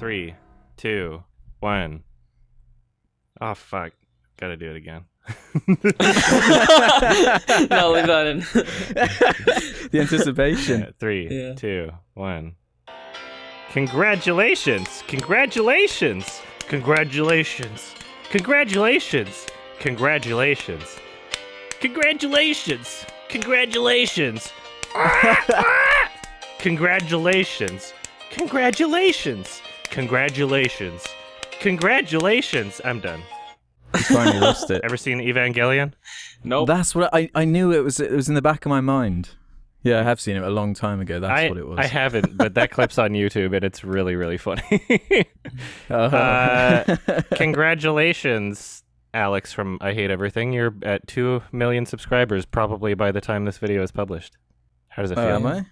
3, 2, 1. Oh, fuck. Gotta do it again. No, leave that in. The anticipation. 3, 2, 1. Congratulations! Congratulations! Congratulations! Congratulations! Congratulations! Congratulations! Congratulations! Congratulations! Congratulations! Congratulations! Congratulations! I'm done. You finally lost it. Ever seen Evangelion? Nope. That's what I knew it was in the back of my mind. Yeah, I have seen it a long time ago. That's what it was. I haven't, but that clip's on YouTube and it's really, really funny. Congratulations, Alex from I Hate Everything. You're at 2 million subscribers probably by the time this video is published. How does it feel? Am I?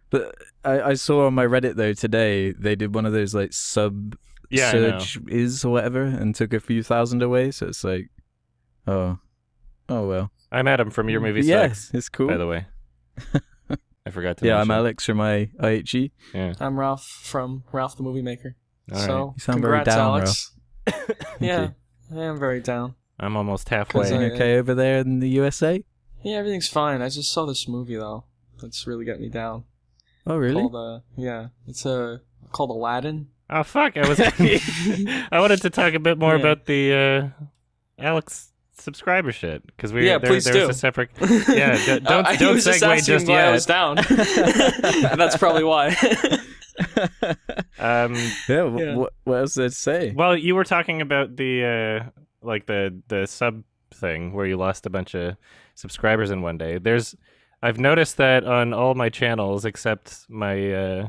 But I saw on my Reddit though today they did one of those like sub surge or whatever and took a few thousand away. So it's like, oh well. I'm Adam from Your Movie Yes, Sucks. it's cool. By the way, I forgot to. Yeah, mention. I'm Alex from IHE. Yeah, I'm Ralph from Ralph the Movie Maker. All So right. You sound very congrats, down, Alex. Yeah, I am very down. I'm almost halfway. Everything okay over there in the USA? Yeah, everything's fine. I just saw this movie though. That's really getting me down. Oh, really? It's called Aladdin. Oh fuck! I wanted to talk a bit more about the Alex subscriber shit because please do. There's a sepaate. Yeah, don't was just segue asking just why yet. I was down. That's probably why. What else did it say? Well, you were talking about the the sub thing where you lost a bunch of subscribers in one day. I've noticed that on all my channels except my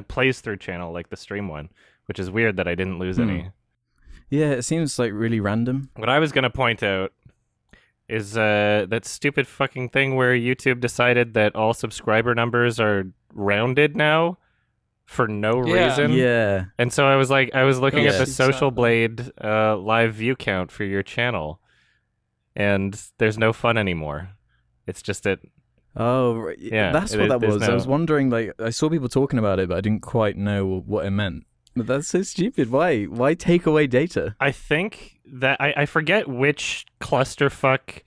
plays through channel, like the stream one, which is weird that I didn't lose any. Yeah, it seems like really random. What I was going to point out is that stupid fucking thing where YouTube decided that all subscriber numbers are rounded now for no reason. Yeah. And so I was looking at the Yes. Social Blade live view count for your channel, and there's no fun anymore. It's just it. Oh, right. Yeah, That's what that there's was. I was wondering, like, I saw people talking about it, but I didn't quite know what it meant. But that's so stupid. Why? Why take away data? I think that I forget which clusterfuck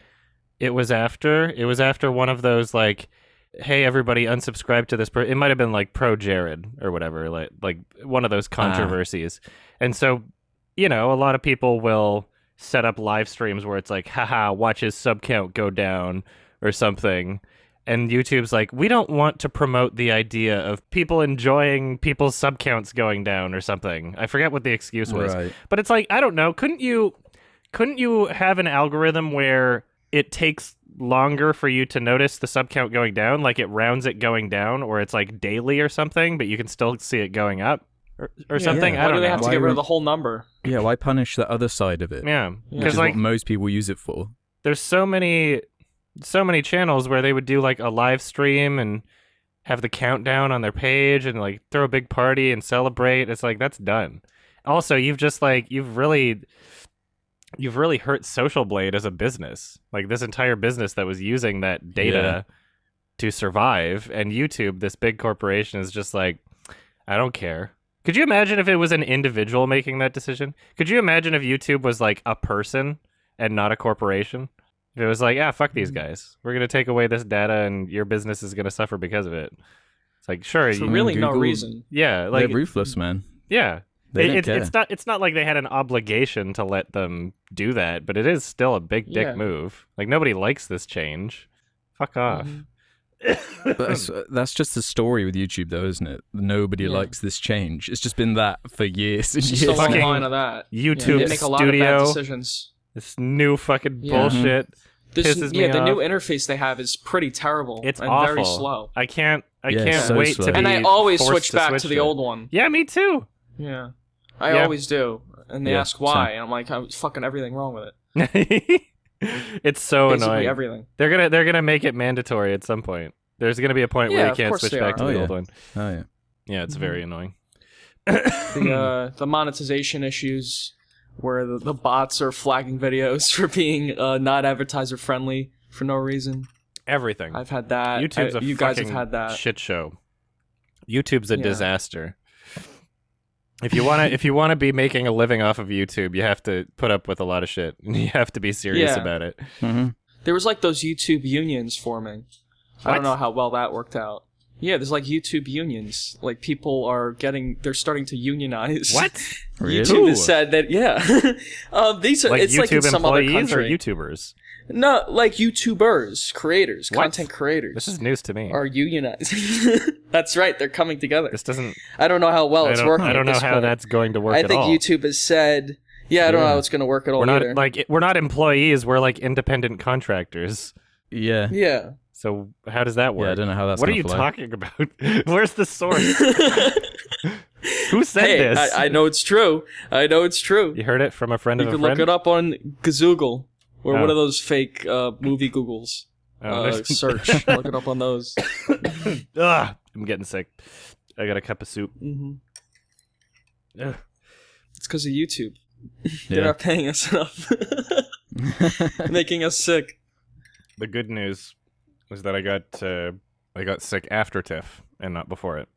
it was after. It was after one of those like, hey everybody, unsubscribe to this. It might have been like pro Jared or whatever, like one of those controversies. And so, a lot of people will set up live streams where it's like, haha, watch his sub count go down or something. And YouTube's like, we don't want to promote the idea of people enjoying people's sub counts going down or something. I forget what the excuse was. Right. But it's like, I don't know. Couldn't you have an algorithm where it takes longer for you to notice the sub count going down? Like it rounds it going down, or it's like daily or something, but you can still see it going up or something. Yeah. I Why don't do they know. have to get rid of the whole number? Yeah, why punish the other side of it? Yeah. Which Because is like what most people use it for. there's so many channels where they would do like a live stream and have the countdown on their page and like throw a big party and celebrate. It's like, that's done. Also, you've really hurt Social Blade as a business. Like this entire business that was using that data to survive, and YouTube, this big corporation, is just like, I don't care. Could you imagine if it was an individual making that decision? Could you imagine if YouTube was like a person and not a corporation? If it was like, fuck these guys. We're going to take away this data and your business is going to suffer because of it. It's like, sure. For really no reason. Yeah. Like, they're ruthless, man. Yeah. They don't care. It's not like they had an obligation to let them do that, but it is still a big dick move. Like, nobody likes this change. Fuck off. But that's just the story with YouTube, though, isn't it? Nobody likes this change. It's just been that for years and Just years. a long Fucking line of that. YouTube they make a lot of bad studio. decisions. This new fucking bullshit pisses me the off. new interface they have is pretty terrible. It's and awful. very slow. I can't so wait slow. to be And I always forced switch back to the it. old one. Yeah, me too. Yeah. I always do. And they ask why, same. and I'm like, I'm fucking everything wrong with it. It's so Basically annoying. everything. They're gonna make it mandatory at some point. There's gonna be a point where Yeah, you of can't course switch they back are. to the old one. Oh, yeah. Yeah, it's very annoying. The monetization issues where the bots are flagging videos for being not advertiser friendly for no reason. Everything. I've had that. YouTube's a you guys have fucking had that. shit show. YouTube's a disaster. If you wanna be making a living off of YouTube, you have to put up with a lot of shit, and you have to be serious about it. Mm-hmm. There was like those YouTube unions forming. I don't know how well that worked out. Yeah, there's like YouTube unions. Like people they're starting to unionize. What? YouTube has said that. Yeah, these are Like it's YouTube like in some other employees or country. YouTubers? No, like YouTubers, creators, What? content creators. This is news to me. Are unionizing. That's right. They're coming together. This doesn't. I don't know how well it's working. I don't know at this how point. that's going to work. I at think all. YouTube has said. Yeah, I don't know how it's going to work at all. We're not employees. We're like independent contractors. Yeah. Yeah. So how does that work? Yeah, I don't know how that's. What are gonna you fly. talking about? Where's the source? Who said Hey, this? I know it's true. I know it's true. You heard it from a friend You of a can friend. look it up on Gazoogle or Oh. one of those fake movie Googles. Search. Look it up on those. Ugh, I'm getting sick. I got a cup of soup. Mm-hmm. Ugh. It's because of YouTube. They're Yeah. not paying us enough. Making us sick. The good news was that I got sick after TIFF and not before it.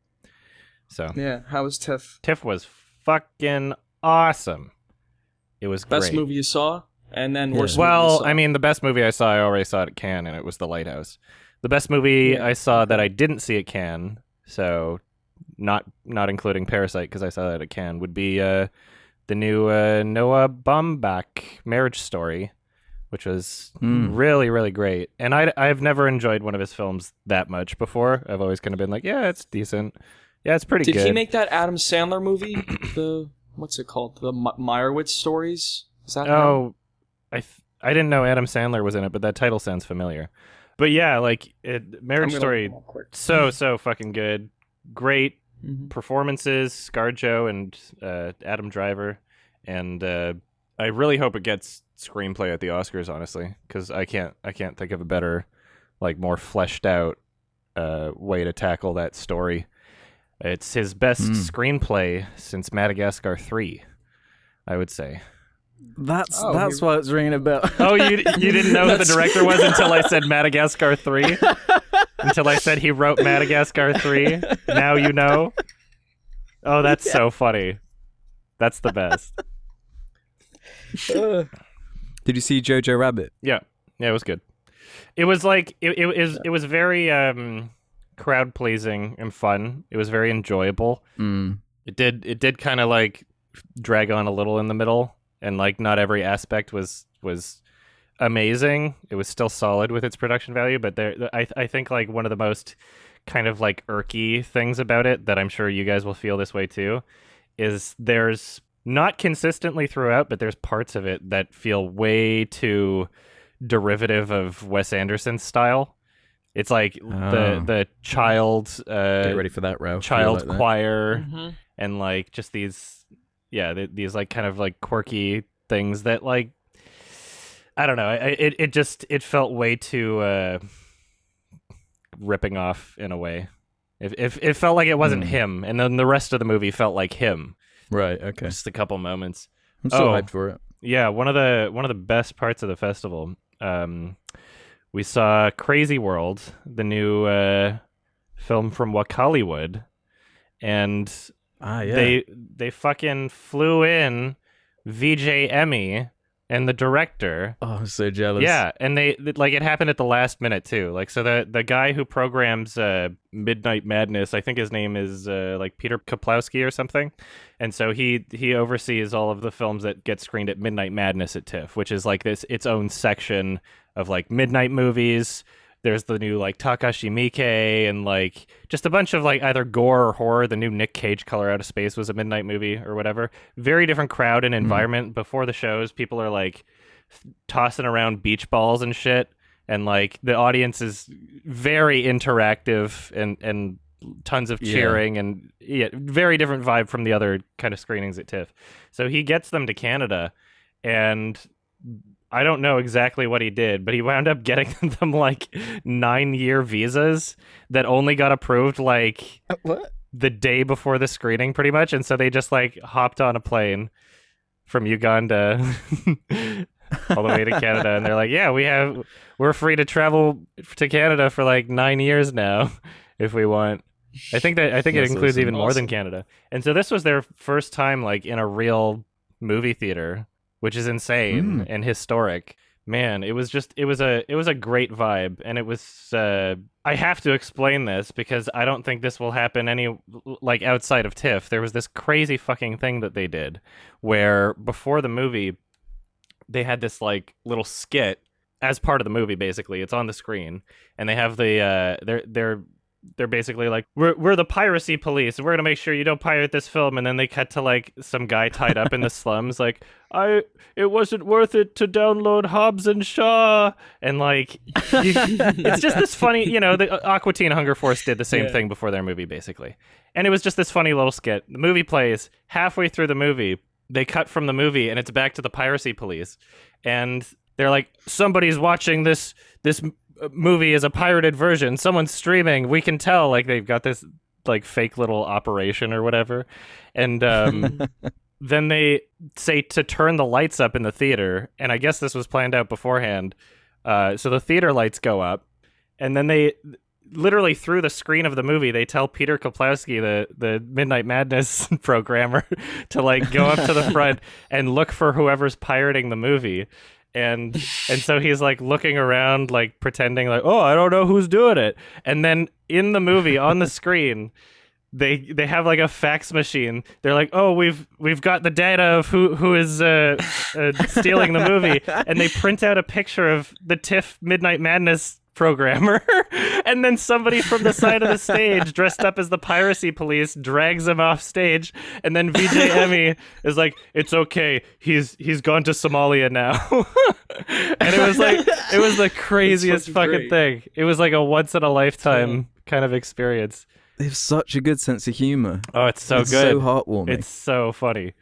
So Yeah. How was TIFF? TIFF was fucking awesome. It was Best great. movie you saw? And then worst movie you Well, saw? I mean, the best movie I saw, I already saw it at Cannes, and it was The Lighthouse. The best movie Yeah. I saw that I didn't see at Cannes, so not including Parasite because I saw that at Cannes, would be the new Noah Baumbach Marriage Story, which was really, really great. And I've never enjoyed one of his films that much before. I've always kind of been like, yeah, it's decent. Yeah, it's pretty good. Did he make that Adam Sandler movie? What's it called? The Meyerowitz stories? Is that him? Oh, I didn't know Adam Sandler was in it, but that title sounds familiar. But yeah, like Marriage Story, look real quick. so fucking good. Great Mhm. performances, ScarJo and Adam Driver, and I really hope it gets screenplay at the Oscars, honestly, because I can't think of a better, like, more fleshed out way to tackle that story. It's his best screenplay since Madagascar 3, I would say. That's Oh, why it's ringing a bell. Oh, you didn't know who the director was until I said Madagascar 3? Until I said he wrote Madagascar 3? Now you know? Oh, that's so funny. That's the best. Did you see Jojo Rabbit? Yeah, it was good. It was like it was very crowd pleasing and fun. It was very enjoyable. It did kind of like drag on a little in the middle, and like not every aspect was amazing. It was still solid with its production value, but I think like one of the most kind of like irky things about it that I'm sure you guys will feel this way too is there's not consistently throughout, but there's parts of it that feel way too derivative of Wes Anderson's style. It's like the child Get ready for that, Ralph. child Like that. choir Mhm. and like just these these like kind of like quirky things that like I don't know, it felt way too ripping off in a way. It felt like it wasn't him, and then the rest of the movie felt like him. Right. Okay. Just a couple moments. I'm so hyped for it. Yeah, one of the best parts of the festival. We saw Crazy World, the new film from Wakaliwood, and they fucking flew in VJ Emmy and the director. Oh, I'm so jealous. Yeah, and they like it happened at the last minute too. Like so the guy who programs Midnight Madness, I think his name is like Peter Kaplowski or something. And so he oversees all of the films that get screened at Midnight Madness at TIFF, which is like its own section of like midnight movies. There's the new like Takashi Miike and like just a bunch of like either gore or horror. The new Nick Cage Color Out of Space was a midnight movie or whatever. Very different crowd and environment. Before the shows, people are like tossing around beach balls and shit. And like the audience is very interactive and tons of cheering and very different vibe from the other kind of screenings at TIFF. So he gets them to Canada, and I don't know exactly what he did, but he wound up getting them like 9-year visas that only got approved like What? the day before the screening, pretty much. And so they just like hopped on a plane from Uganda all the way to Canada, and they're like, "Yeah, we're free to travel to Canada for like 9 years now, if we want." I think it That's includes awesome. even more than Canada. And so this was their first time like in a real movie theater, which is insane and historic. Man, it was a great vibe, and it was I have to explain this because I don't think this will happen any like outside of TIFF. There was this crazy fucking thing that they did where before the movie they had this like little skit as part of the movie. Basically, it's on the screen, and they have the they're basically like, we're the piracy police, and we're gonna make sure you don't pirate this film. And then they cut to like some guy tied up in the slums, like, it wasn't worth it to download Hobbs and Shaw, and like, it's just this funny, the Aqua Teen Hunger Force did the same thing before their movie, basically, and it was just this funny little skit. The movie plays halfway through the movie. They cut from the movie, and it's back to the piracy police, and they're like, somebody's watching this movie is a pirated version. Someone's streaming. We can tell. Like they've got this like fake little operation or whatever, and then they say to turn the lights up in the theater. And I guess this was planned out beforehand. So the theater lights go up, and then they literally through the screen of the movie they tell Peter Kaplowski, the Midnight Madness programmer, to like go up to the front and look for whoever's pirating the movie. And so he's like looking around, like pretending like, oh, I don't know who's doing it. And then in the movie on the screen, they have like a fax machine. They're like, oh, we've got the data of who is stealing the movie, and they print out a picture of the TIFF Midnight Madness programmer, and then somebody from the side of the stage dressed up as the piracy police drags him off stage, and then VJ Emmy is like, it's okay, he's gone to Somalia now. And it was the craziest fucking thing. It was like a once in a lifetime kind of experience. They have such a good sense of humor. Oh, it's so good. So heartwarming. It's so funny.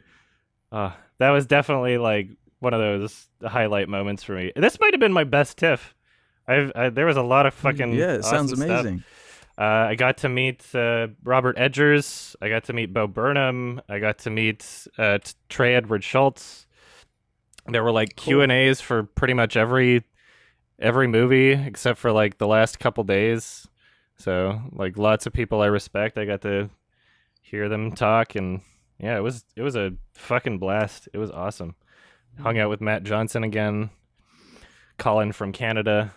That was definitely like one of those highlight moments for me. This might have been my best TIFF. There was a lot of fucking it sounds awesome amazing. Stuff. I got to meet Robert Edgers. I got to meet Bo Burnham. I got to meet Trey Edward Schultz. There were like Q&As for pretty much every movie except for like the last couple days. So like lots of people I respect. I got to hear them talk, and yeah, it was a fucking blast. It was awesome. Hung out with Matt Johnson again. Colin from Canada.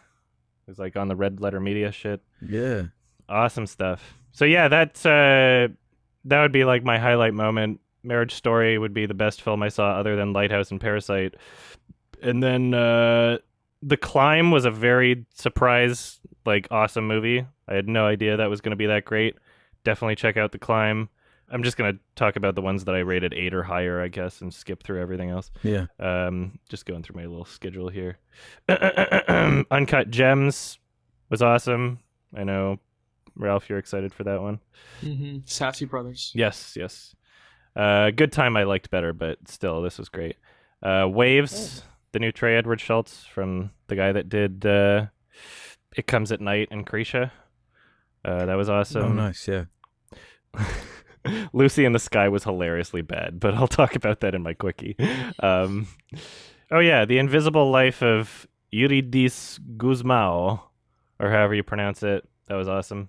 It was like on the Red Letter Media shit. Yeah. Awesome stuff. So yeah, that would be like my highlight moment. Marriage Story would be the best film I saw other than Lighthouse and Parasite. And then The Climb was a very surprise, like awesome movie. I had no idea that was going to be that great. Definitely check out The Climb. I'm just going to talk about the ones that I rated 8 or higher, I guess, and skip through everything else. Yeah. Just going through my little schedule here. Uncut Gems was awesome. I know, Ralph, you're excited for that one. Mm-hmm. Safdie Brothers. Yes. Good Time I liked better, but still, this was great. Waves, the new Trey Edward Schultz from the guy that did It Comes at Night and Krisha. That was awesome. Oh, nice, yeah. Lucy in the Sky was hilariously bad, but I'll talk about that in my quickie. Oh yeah, The Invisible Life of Eurydice Guzmão, or however you pronounce it. That was awesome.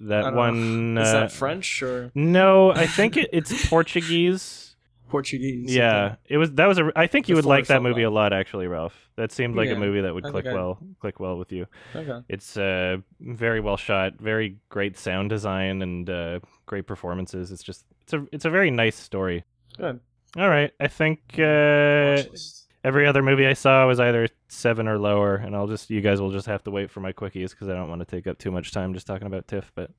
That one is that French or no? I think it's Portuguese. Portuguese. Yeah, okay. I think you would like that movie a lot, actually, Ralph. That seemed like a movie that would click well with you. Okay. It's very well shot, very great sound design, and great performances. It's a very nice story. Good. All right, I think every other movie I saw was either 7 or lower, and you guys will just have to wait for my quickies because I don't want to take up too much time just talking about TIFF. But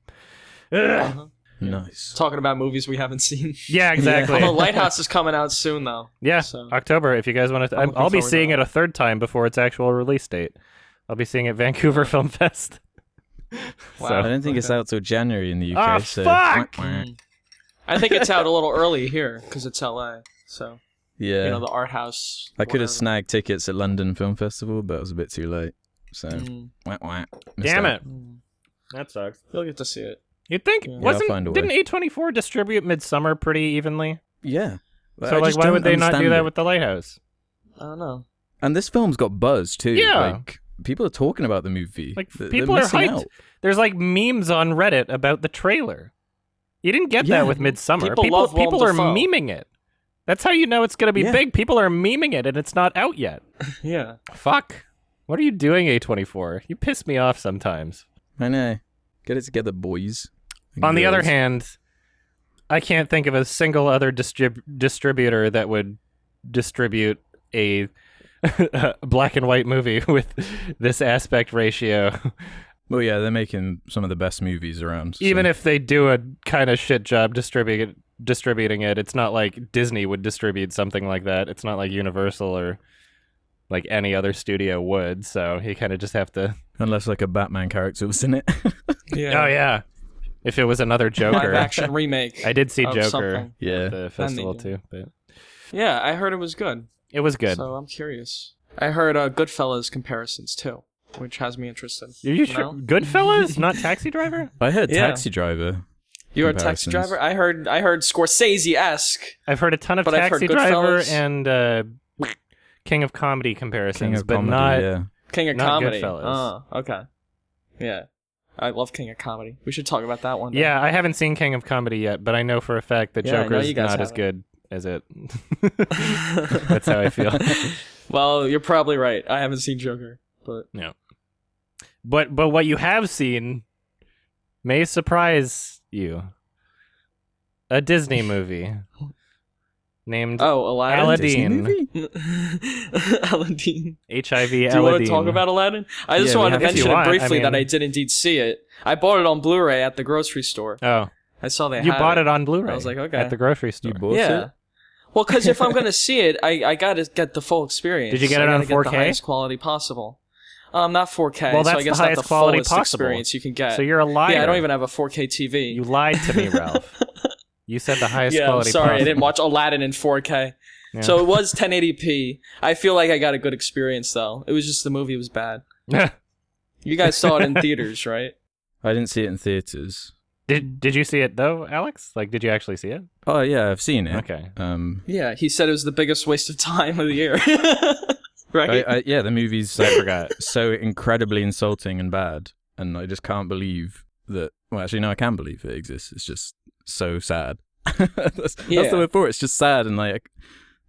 nice. Talking about movies we haven't seen. Yeah, exactly. Although Lighthouse is coming out soon, though. Yeah, so. October. If you guys want to, I'll be seeing it a third time before its actual release date. I'll be seeing it Vancouver Film Fest. Wow. So. I don't think it's out till January in the UK. So fuck! I think it's out a little early here because it's LA. So yeah, the art house. I could have snagged tickets at London Film Festival, but it was a bit too late. So Damn it. That sucks. You'll get to see it. You'd think didn't A24 distribute Midsummer pretty evenly? Yeah. So like, why would they not do that with The Lighthouse? I don't know. And this film's got buzz too. Yeah. Like people are talking about the movie. Like, They're people are missing hyped. out. There's like memes on Reddit about the trailer. You didn't get that with Midsummer. People love Willem people are Dafoe. memeing it. That's how you know it's going to be big. People are memeing it, and it's not out yet. Yeah. Fuck. What are you doing, A24? You piss me off sometimes. I know. Get it together, boys. On the other hand, I can't think of a single other distributor that would distribute a black and white movie with this aspect ratio. Well, yeah, they're making some of the best movies around. So. Even if they do a kind of shit job distributing it, it's not like Disney would distribute something like that. It's not like Universal or like any other studio would. So you kind of just have to. Unless like a Batman character was in it. Yeah. Oh yeah. If it was another Joker. Live action remake. I did see of Joker something. Yeah. at the festival too. But Yeah, I heard it was good. it was good. So I'm curious. I heard Goodfellas comparisons too, which has me interested. Are you sure? know? Goodfellas, not Taxi Driver? I heard Yeah. Taxi Driver. You heard Taxi comparisons. Driver? I heard Scorsese-esque. I've heard a ton of But I've Taxi heard Driver Goodfellas. and King of Comedy comparisons, King of but Comedy, not. yeah. King of Not Comedy. Goodfellas. Oh, okay. Yeah. I love King of Comedy. We should talk about that one day. Yeah, I haven't seen King of Comedy yet, but I know for a fact that Yeah, I know Joker's you guys not as haven't. good as it. That's how I feel. Well, you're probably right. I haven't seen Joker, but But what you have seen may surprise you. A Disney movie named Aladdin. Disney Aladdin. movie? Aladdin. HIV Do you Aladdin. want to talk about Aladdin? I just Yeah, we wanted to have to. If you mention want, it briefly I that mean- I did indeed see it. I bought it on Blu-ray at the grocery store. Oh, I saw they you had bought it on Blu-ray. I was like, okay. At the grocery store. You bought Yeah. it? Well, because if I'm going to see it, I got to get the full experience. Did you get I it on gotta get 4K? the highest quality possible. Not 4K, Well, so I that's guess the not highest the quality fullest possible. experience you can get. So you're a liar. Yeah, I don't even have a 4K TV. You lied to me, Ralph. You said the highest Yeah, I'm quality sorry, I possible. didn't watch Aladdin in 4K. Yeah. So it was 1080p. I feel like I got a good experience, though. It was just the movie was bad. You guys saw it in theaters, right? I didn't see it in theaters. Did you see it though, Alex? Like, did you actually see it? Oh yeah, I've seen it. Okay. Yeah, he said it was the biggest waste of time of the year. Right? Yeah, the movie's I forgot. so incredibly insulting and bad, and I just can't believe that. Well, actually, no, I can believe it exists. It's just so sad. that's Yeah. the word for it. It's just sad, and like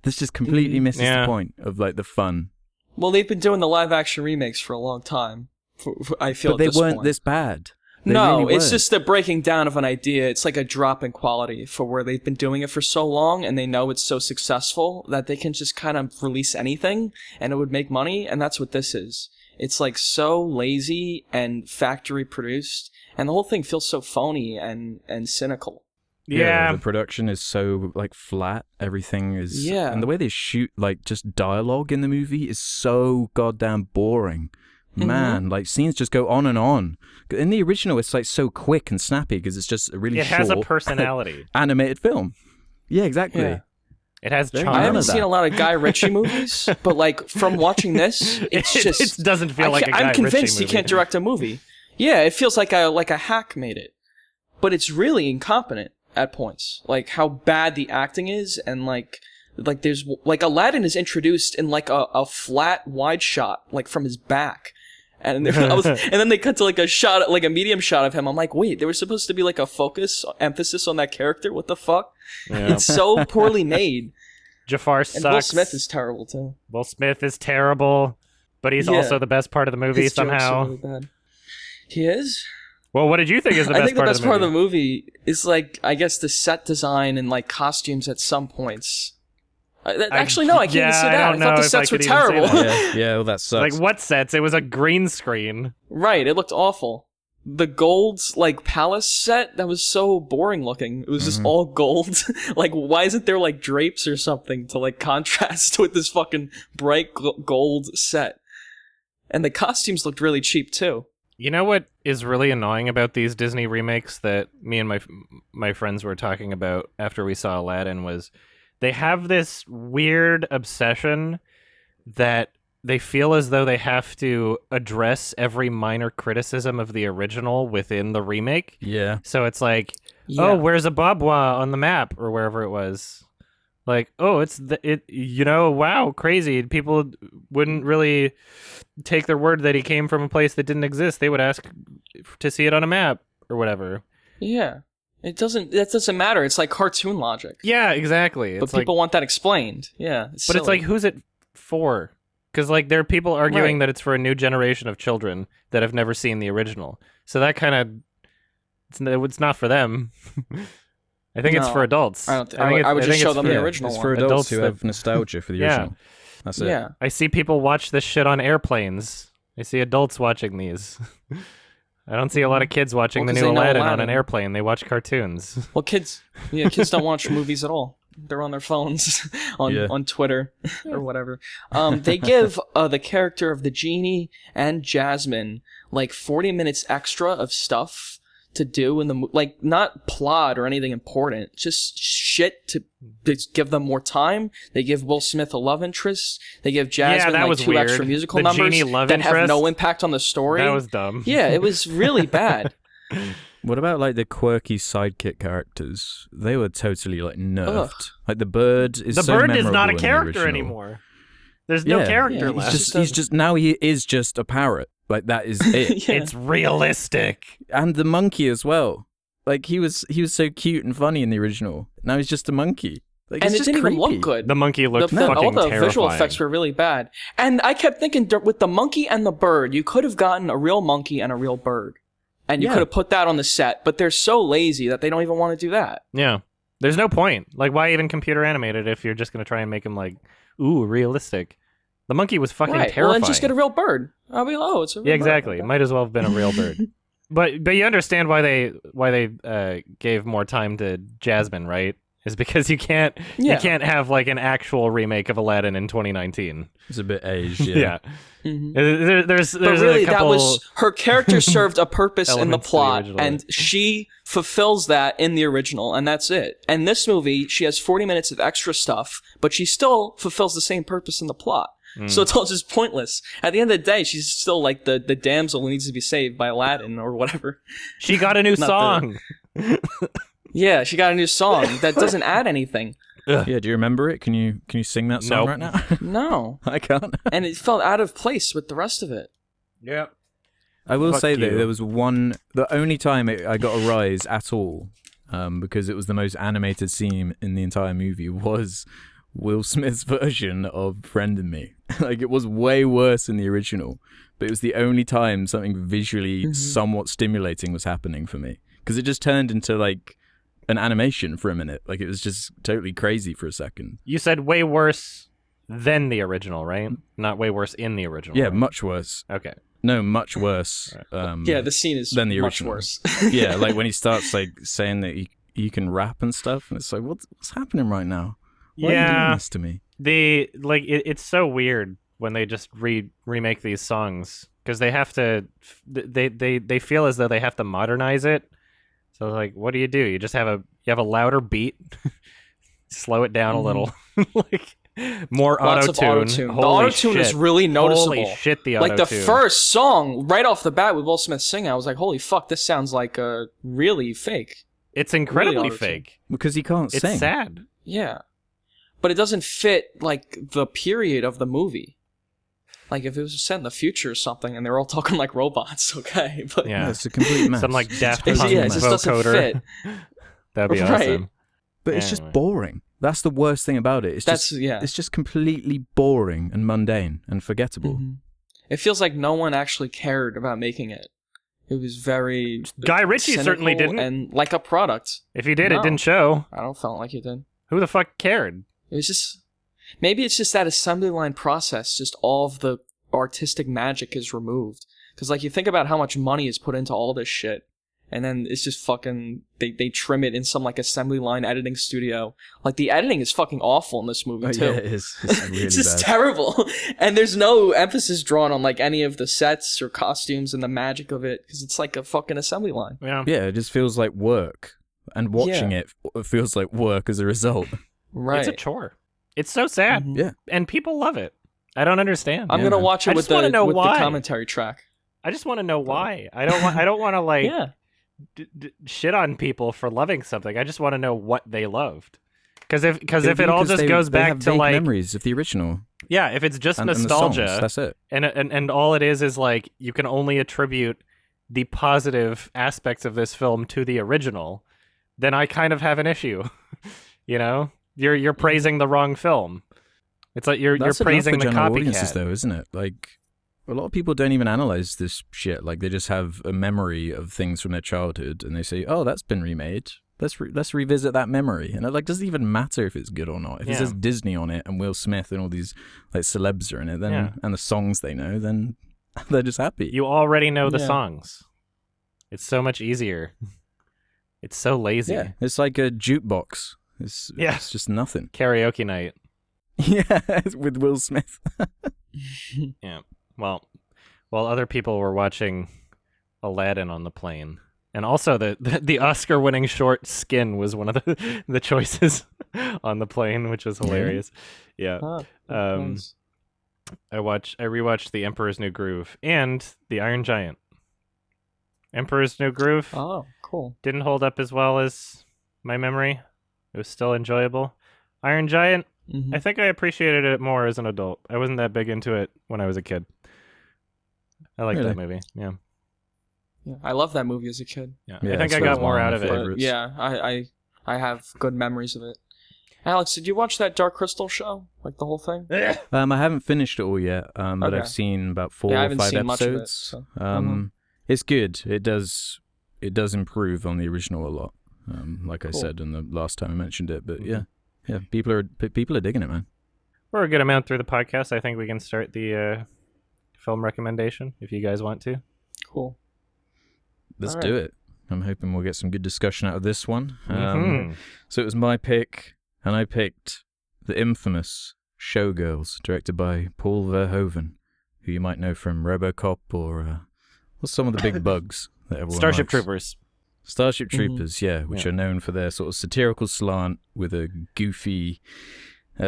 this just completely misses Yeah. the point of like the fun. Well, they've been doing the live-action remakes for a long time. I feel But they at this weren't point. this bad. They No, really it's weren't. just a breaking down of an idea. It's like a drop in quality for where they've been doing it for so long, and they know it's so successful that they can just kind of release anything and it would make money, and that's what this is. It's like so lazy and factory produced, and the whole thing feels so phony and cynical. Yeah. The production is so like flat. Everything is Yeah. and the way they shoot like just dialogue in the movie is so goddamn boring. Man, like scenes just go on and on. In the original, it's like so quick and snappy because it's just a really It short has a personality. animated film. Yeah, exactly. Yeah. It has Very charm. I none haven't of seen that. a lot of Guy Ritchie movies, but like from watching this, it's just It doesn't feel like a Guy I'm convinced Ritchie he can't movie. direct a movie. Yeah, it feels like a hack made it, but it's really incompetent at points. Like how bad the acting is, and like there's like Aladdin is introduced in like a flat wide shot, like from his back. And then they cut to like a shot, like a medium shot of him. I'm like, wait, there was supposed to be like a emphasis on that character. What the fuck? Yeah. It's so poorly made. Jafar sucks. And Will Smith is terrible too. Will Smith is terrible, but he's Yeah. also the best part of the movie His jokes are somehow. really bad. He is. Well, what did you think is the I best think the part best of the part movie? of the movie is like I guess the set design and like costumes at some points. Actually, no, I can't even say I that. I don't thought know the if I sets were could even say terrible. that. Yeah, well, that sucks. Like, what sets? It was a green screen. Right, it looked awful. The gold like palace set that was so boring looking. It was just all gold. Like, why isn't there like drapes or something to like contrast with this fucking bright gold set? And the costumes looked really cheap too. You know what is really annoying about these Disney remakes that me and my friends were talking about after we saw Aladdin was they have this weird obsession that they feel as though they have to address every minor criticism of the original within the remake. yeah. So it's like, Yeah. oh, where's Ababwa on the map or wherever it was? Like, oh, wow, crazy. People wouldn't really take their word that he came from a place that didn't exist. They would ask to see it on a map or whatever. Yeah. That doesn't matter. It's like cartoon logic. Yeah, exactly. But people want that explained. Yeah. But silly. it's like, who's it for? Because like there are people arguing that it's for a new generation of children that have never seen the original. So that kind of it's not for them. I think it's for adults. I would just show them the original one. It's one. for adults who have nostalgia for the original. That's it. Yeah. I see people watch this shit on airplanes. I see adults watching these. I don't see a lot of kids watching the new Aladdin on an airplane. They watch cartoons. Well, kids don't watch movies at all. They're on their phones, on Twitter or whatever. They give the character of the genie and Jasmine like 40 minutes extra of stuff to do in the like not plot or anything important, just shit to give them more time. They give Will Smith a love interest. They give Jasmine like 2 extra musical numbers that have no impact on the story. That was dumb. Yeah, it was really bad. What about like the quirky sidekick characters? They were totally like nerfed. Like the bird is the so bird is not a memorable in the character original. Anymore. There's no character left. He's just now he is just a parrot. Like that is it. It's realistic. And the monkey as well. Like he was so cute and funny in the original. Now he's just a monkey. Like, and it just didn't creepy. even look good. The monkey looked fucking all the terrifying. Visual effects were really bad. And I kept thinking with the monkey and the bird, you could have gotten a real monkey and a real bird. And you could have put that on the set, but they're so lazy that they don't even want to do that. Yeah. There's no point. Like, why even computer animate it if you're just going to try and make him, like, realistic? The monkey was fucking terrifying. Well, then just get a real bird. I'll be like, it's a real bird. Exactly. Might as well have been a real bird. But you understand why they gave more time to Jasmine, right? Is because you can't have, like, an actual remake of Aladdin in 2019. It's a bit aged, yeah. Mm-hmm. There's really, a couple... that was her character served a purpose in the plot, and she fulfills that in the original, and that's it. And this movie, she has 40 minutes of extra stuff, but she still fulfills the same purpose in the plot. So it's all just pointless. At the end of the day, she's still like the damsel who needs to be saved by Aladdin or whatever. She got a new song. Yeah, she got a new song that doesn't add anything. Yeah, do you remember it? Can you sing that song right now? No. I can't. And it felt out of place with the rest of it. Yeah. I will say though, there was the only time I got a rise at all, because it was the most animated scene in the entire movie, was Will Smith's version of Friend and Me. Like, it was way worse in the original, but it was the only time something visually somewhat stimulating was happening for me. Because it just turned into, like, an animation for a minute. Like, it was just totally crazy for a second. You said way worse than the original, right? Not way worse in the original. Yeah, right? much worse. Okay. No, much worse. Yeah, the scene is than the much original. worse. Yeah, like when he starts, like, saying that he can rap and stuff, and it's like, what's happening right now? Why are you doing this to me? It's so weird when they just remake these songs, because they have to they feel as though they have to modernize it. So like, what do? You just have a louder beat, slow it down a little, like more auto-tune. The auto-tune is really noticeable. Holy shit, the auto-tune. Like the first song right off the bat with Will Smith singing, I was like, holy fuck, this sounds like really fake. It's incredibly fake because he can't sing. It's sad. Yeah. But it doesn't fit, like, the period of the movie. Like, if it was set in the future or something and they're all talking like robots, okay. But yeah, it's a complete mess. Some, like, Daft Punk it just doesn't fit. That'd be awesome. But it's just boring. That's the worst thing about it. It's just completely boring and mundane and forgettable. Mm-hmm. It feels like no one actually cared about making it. It was very Guy Ritchie certainly didn't. And like a product. If he did, it didn't show. I don't feel like he did. Who the fuck cared? It was just... Maybe it's just that assembly line process, just all of the artistic magic is removed. Because, like, you think about how much money is put into all this shit, and then it's just fucking... They trim it in some, like, assembly line editing studio. Like, the editing is fucking awful in this movie, too. Yeah, it is. It's really it's just bad. terrible. And there's no emphasis drawn on, like, any of the sets or costumes and the magic of it, because it's like a fucking assembly line. Yeah, it just feels like work. And watching it feels like work as a result. Right. It's a chore. It's so sad. Yeah. And people love it. I don't understand. I'm going to watch it with the commentary track. I just want to know why. I don't want to, like, shit on people for loving something. I just want to know what they loved. Because if it all just goes back to like memories of the original. Yeah, if it's just and nostalgia, the songs, that's it. And all it is like you can only attribute the positive aspects of this film to the original, then I kind of have an issue. You know, you're praising the wrong film. It's like you're praising the copycat, audiences, though, isn't it? Like a lot of people don't even analyze this shit. Like they just have a memory of things from their childhood, and they say, "Oh, that's been remade. Let's revisit that memory." And it like doesn't even matter if it's good or not. If it says Disney on it and Will Smith and all these like celebs are in it, then and the songs they know, then they're just happy. You already know the songs. It's so much easier. It's so lazy. Yeah, it's like a jukebox. It's just nothing. Karaoke night. Yeah, with Will Smith. Yeah. Well, while other people were watching Aladdin on the plane. And also the Oscar-winning short Skin was one of the choices on the plane, which was hilarious. Yeah. Nice. I rewatched The Emperor's New Groove and The Iron Giant. Emperor's New Groove. Oh, cool. Didn't hold up as well as my memory. It was still enjoyable. Iron Giant, I think I appreciated it more as an adult. I wasn't that big into it when I was a kid. I liked that movie. Yeah. Yeah, I loved that movie as a kid. Yeah, I think I got more out of it. Yeah, I have good memories of it. Alex, did you watch that Dark Crystal show? Like the whole thing? I haven't finished it all yet, but I've seen about 4 or 5 episodes. Much of it, so. It's good. It does improve on the original a lot. Like I said in the last time I mentioned it, but yeah, people are digging it, man. We're a good amount through the podcast. I think we can start the film recommendation if you guys want to. Cool. Let's do it. I'm hoping we'll get some good discussion out of this one. So it was my pick, and I picked the infamous Showgirls, directed by Paul Verhoeven, who you might know from RoboCop or what's some of the big bugs that everyone Starship likes? Troopers. Starship Troopers, which are known for their sort of satirical slant with a goofy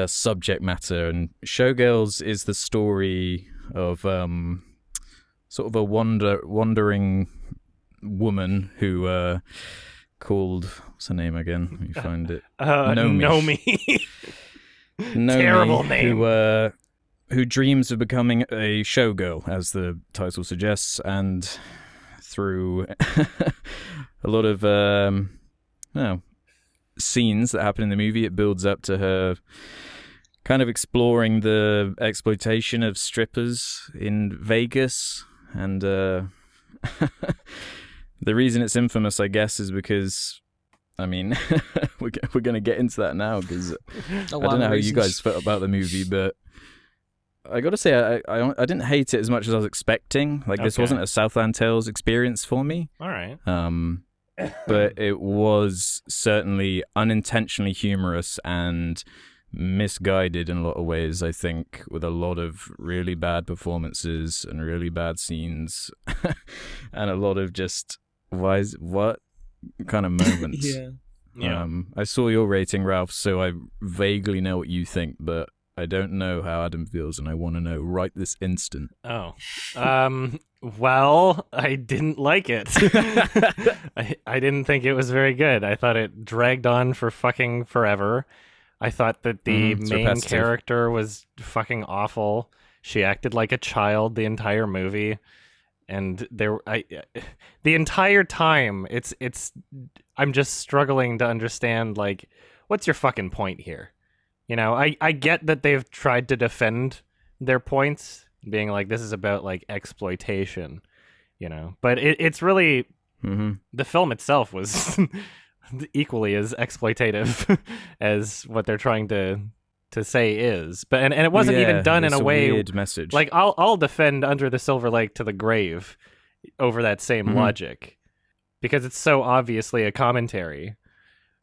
subject matter. And Showgirls is the story of sort of a wandering woman who called, what's her name again? Let me find it. Nomi. Terrible name. Who dreams of becoming a showgirl, as the title suggests, and through a lot of scenes that happen in the movie, it builds up to her kind of exploring the exploitation of strippers in Vegas. And the reason it's infamous, I guess, is because, I mean, we're going to get into that now, because I don't know how you guys felt about the movie, but I got to say, I didn't hate it as much as I was expecting. Like, this wasn't a Southland Tales experience for me. All right. But it was certainly unintentionally humorous and misguided in a lot of ways, I think, with a lot of really bad performances and really bad scenes and a lot of just, what kind of moments. Yeah. I saw your rating, Ralph, so I vaguely know what you think, but I don't know how Adam feels, and I want to know right this instant. Oh. Well, I didn't like it. I didn't think it was very good. I thought it dragged on for fucking forever. I thought that the main character was fucking awful. She acted like a child the entire movie. And the entire time, I'm just struggling to understand, like, what's your fucking point here? You know, I get that they've tried to defend their points, being like, this is about, like, exploitation, you know. But it's really, the film itself was equally as exploitative as what they're trying to say is. But and it wasn't even done in a way, weird message. Like, I'll defend Under the Silver Lake to the grave over that same logic, because it's so obviously a commentary.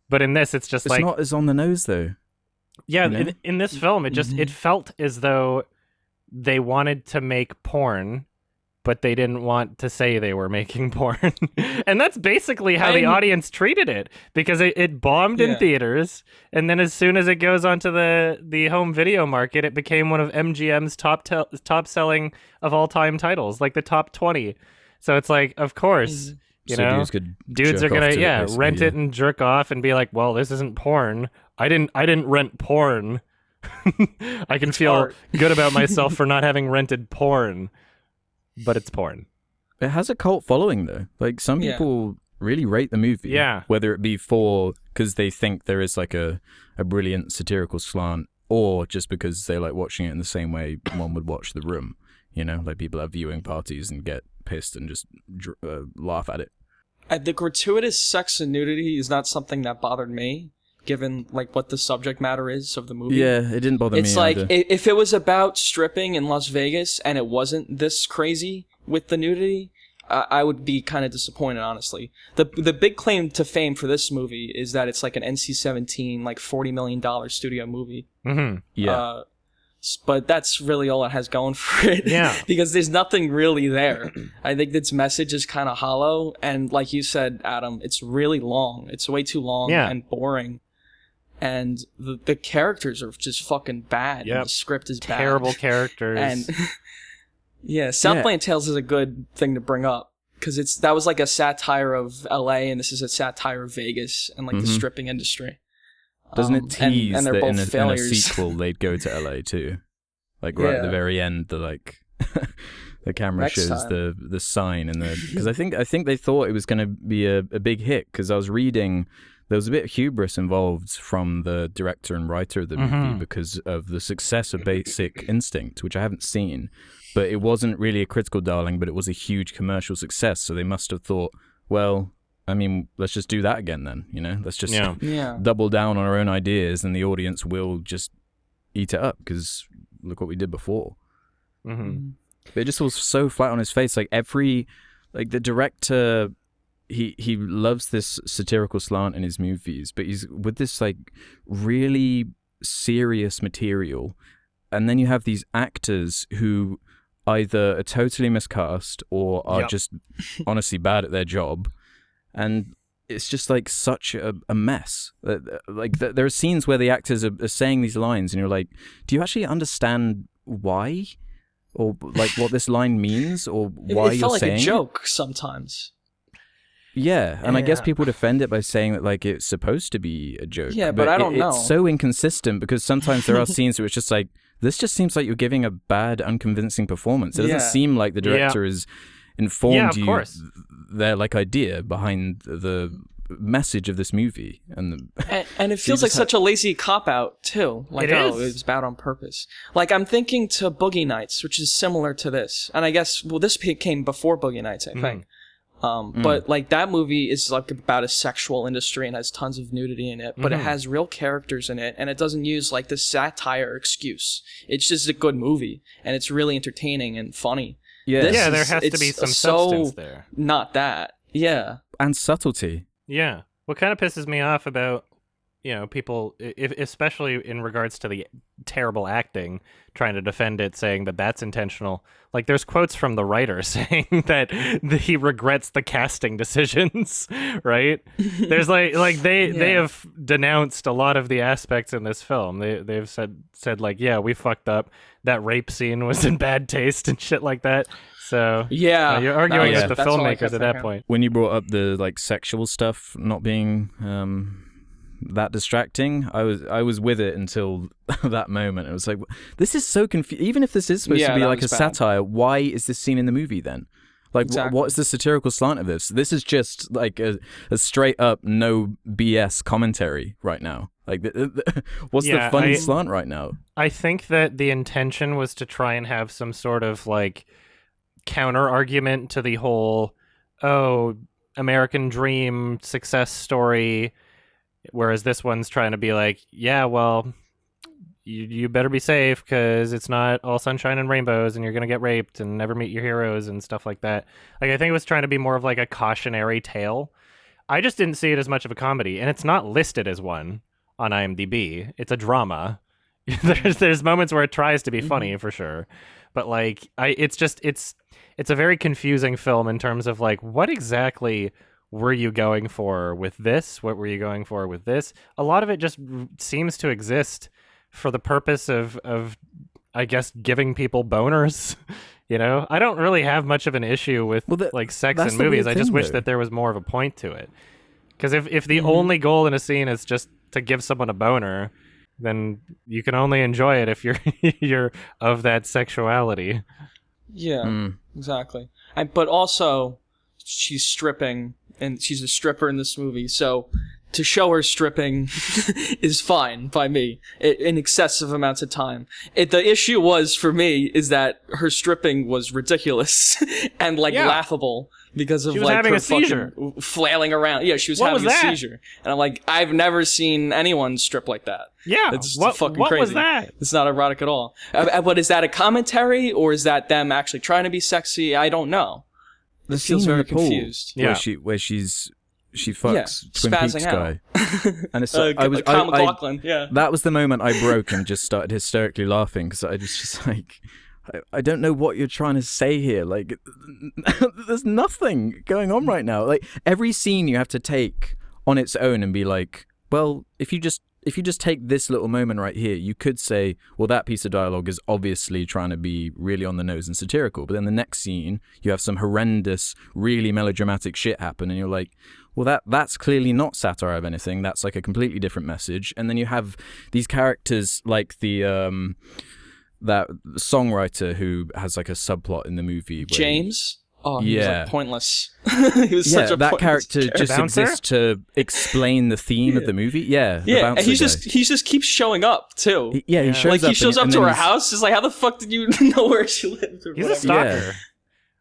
But in this, it's just it's not as on the nose, though. Yeah, you know? in this film, it just it felt as though they wanted to make porn, but they didn't want to say they were making porn. And that's basically how the audience treated it, because it bombed in theaters, and then as soon as it goes onto the home video market, it became one of MGM's top selling of all time titles, like the top 20. So it's like, of course, You so know, dudes could dudes are jerk off gonna to it, basically, rent it and jerk off and be like, well, this isn't porn. I didn't rent porn. I can feel art. good about myself for not having rented porn, but it's porn. It has a cult following though. Like some people really rate the movie. Yeah. Whether it be because they think there is like a brilliant satirical slant, or just because they like watching it in the same way one would watch The Room. You know, like people have viewing parties and get pissed and just laugh at it. The gratuitous sex and nudity is not something that bothered me, given like what the subject matter is of the movie. Yeah, it didn't bother me. It's like either. if it was about stripping in Las Vegas and it wasn't this crazy with the nudity, I would be kind of disappointed, honestly. The big claim to fame for this movie is that it's like an NC-17, like $40 million studio movie. Mm-hmm. Yeah. But that's really all it has going for it. Yeah. Because there's nothing really there. I think its message is kind of hollow. And like you said, Adam, it's really long. It's way too long and boring. And the characters are just fucking bad. Yep. And the script is bad. Terrible characters. And Southland Tales is a good thing to bring up. Because that was like a satire of LA, and this is a satire of Vegas and like the stripping industry. Doesn't it tease and they're that both in a failures. sequel they'd go to LA too? Like right at the very end, the camera Next shows time. the sign and because I think they thought it was going to be a big hit, because I was reading there was a bit of hubris involved from the director and writer of the movie because of the success of Basic Instinct, which I haven't seen, but it wasn't really a critical darling, but it was a huge commercial success. So they must have thought, well, I mean, let's just do that again then, you know? Let's just double down on our own ideas and the audience will just eat it up, because look what we did before. Mm-hmm. But it just was so flat on his face. Like the director, he loves this satirical slant in his movies, but he's with this like really serious material. And then you have these actors who either are totally miscast or are just honestly bad at their job. And it's just like such a mess. Like there are scenes where the actors are saying these lines and you're like, do you actually understand why? Or like what this line means, or why it you're felt like saying a joke sometimes. Yeah, and I guess people defend it by saying that like it's supposed to be a joke. Yeah, but I don't know. It's so inconsistent, because sometimes there are scenes where it's just like, this just seems like you're giving a bad, unconvincing performance. It doesn't seem like the director is informed you their like idea behind the message of this movie, and it feels like such a lazy cop out too. Like it was bad on purpose. Like I'm thinking to Boogie Nights, which is similar to this, and I guess this came before Boogie Nights, I think. But like that movie is like about a sexual industry and has tons of nudity in it, but it has real characters in it, and it doesn't use like this satire excuse. It's just a good movie, and it's really entertaining and funny. Yeah, there has to be some substance there. Not that. Yeah. And subtlety. Yeah. What kind of pisses me off about, people, especially in regards to the terrible acting, trying to defend it, saying that that's intentional. Like, there's quotes from the writer saying that he regrets the casting decisions, right? There's they have denounced a lot of the aspects in this film. They've said like, yeah, we fucked up. That rape scene was in bad taste and shit like that. So you're arguing with the filmmakers at that point. When you brought up the like sexual stuff not being that distracting, I was with it until that moment. It was like, this is so confusing. Even if this is supposed to be like a satire, why is this scene in the movie then? Like, what is the satirical slant of this? This is just like a straight up no BS commentary right now. Like, what's the funny slant right now? I think that the intention was to try and have some sort of like counter argument to the whole, American dream success story, whereas this one's trying to be like, yeah, well, you better be safe because it's not all sunshine and rainbows and you're going to get raped and never meet your heroes and stuff like that. Like, I think it was trying to be more of like a cautionary tale. I just didn't see it as much of a comedy, and it's not listed as one on IMDb. It's a drama. There's moments where it tries to be funny for sure, but like it's a very confusing film in terms of like, what exactly were you going for with this? What were you going for with this? A lot of it just seems to exist for the purpose of I guess giving people boners, You know, I don't really have much of an issue with like sex in movies. I just wish that there was more of a point to it. Because if the only goal in a scene is just to give someone a boner, then you can only enjoy it if you're of that sexuality. Yeah, exactly. But also, she's stripping, and she's a stripper in this movie, so to show her stripping is fine by me in excessive amounts of time. The issue was, for me, is that her stripping was ridiculous and laughable because of like her fucking flailing around. Yeah, she was having a seizure. And I'm like, I've never seen anyone strip like that. Yeah, it's fucking crazy. What was that? It's not erotic at all. But is that a commentary, or is that them actually trying to be sexy? I don't know. The feels very confused. Yeah, where she fucks Twin Peaks guy, and it's like, McLaughlin. Yeah, that was the moment I broke and just started hysterically laughing because I was just like, I don't know what you're trying to say here. Like, there's nothing going on right now. Like, every scene you have to take on its own and be like, well, if you just take this little moment right here, you could say, well, that piece of dialogue is obviously trying to be really on the nose and satirical. But then the next scene, you have some horrendous, really melodramatic shit happen, and you're like, well, that's clearly not satire of anything. That's like a completely different message. And then you have these characters like the that songwriter who has like a subplot in the movie. James? He was like pointless. He was such a that character character. just exists to explain the theme of the movie. Yeah, and he just keeps showing up too. He shows up. He shows up to her house. Just like, how the fuck did you know where she lived? He's a stalker.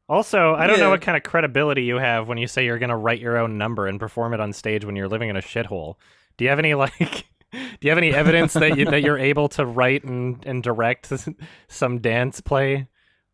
Also, I don't know what kind of credibility you have when you say you're going to write your own number and perform it on stage when you're living in a shithole. Do you have any evidence that you're able to write and direct some dance play?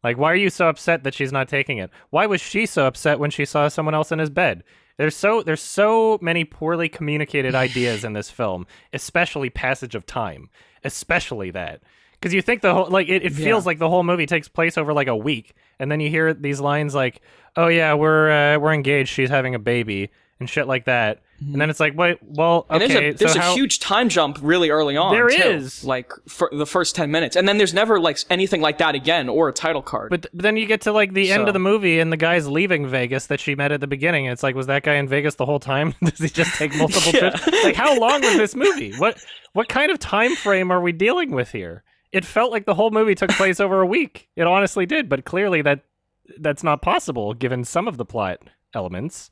Like, why are you so upset that she's not taking it? Why was she so upset when she saw someone else in his bed? There's so many poorly communicated ideas in this film, especially passage of time, especially that. Because you think the whole, like, it feels like the whole movie takes place over like a week, and then you hear these lines like, "Oh yeah, we're engaged. She's having a baby," and shit like that. And then it's like, wait, well, okay. And there's a huge time jump really early on. There is, like, for the first 10 minutes, and then there's never like anything like that again, or a title card. But then you get to like the end of the movie, and the guy's leaving Vegas that she met at the beginning. And it's like, was that guy in Vegas the whole time? Does he just take multiple trips? Like, how long was this movie? What kind of time frame are we dealing with here? It felt like the whole movie took place over a week. It honestly did, but clearly that's not possible given some of the plot elements,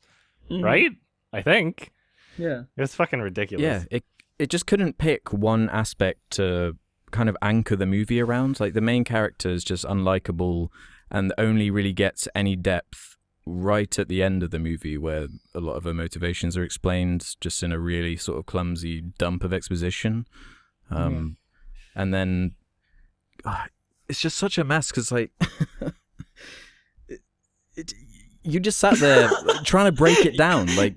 right? I think. Yeah. It's fucking ridiculous. Yeah, it just couldn't pick one aspect to kind of anchor the movie around. Like, the main character is just unlikable and only really gets any depth right at the end of the movie, where a lot of her motivations are explained just in a really sort of clumsy dump of exposition. And then it's just such a mess because, like, you just sat there trying to break it down. Like,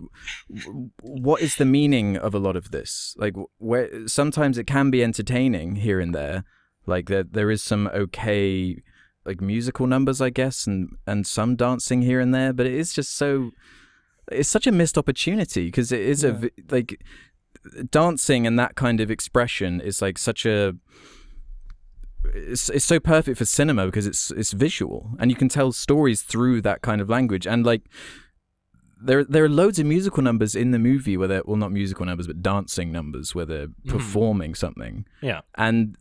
what is the meaning of a lot of this? Like, where sometimes it can be entertaining here and there. Like, there is some okay, like, musical numbers, I guess, and some dancing here and there. But it is just it's such a missed opportunity because it is like, dancing and that kind of expression is like such a. It's so perfect for cinema because it's visual and you can tell stories through that kind of language. And like, there are loads of musical numbers in the movie where they're, well, not musical numbers, but dancing numbers where they're performing something. Yeah. And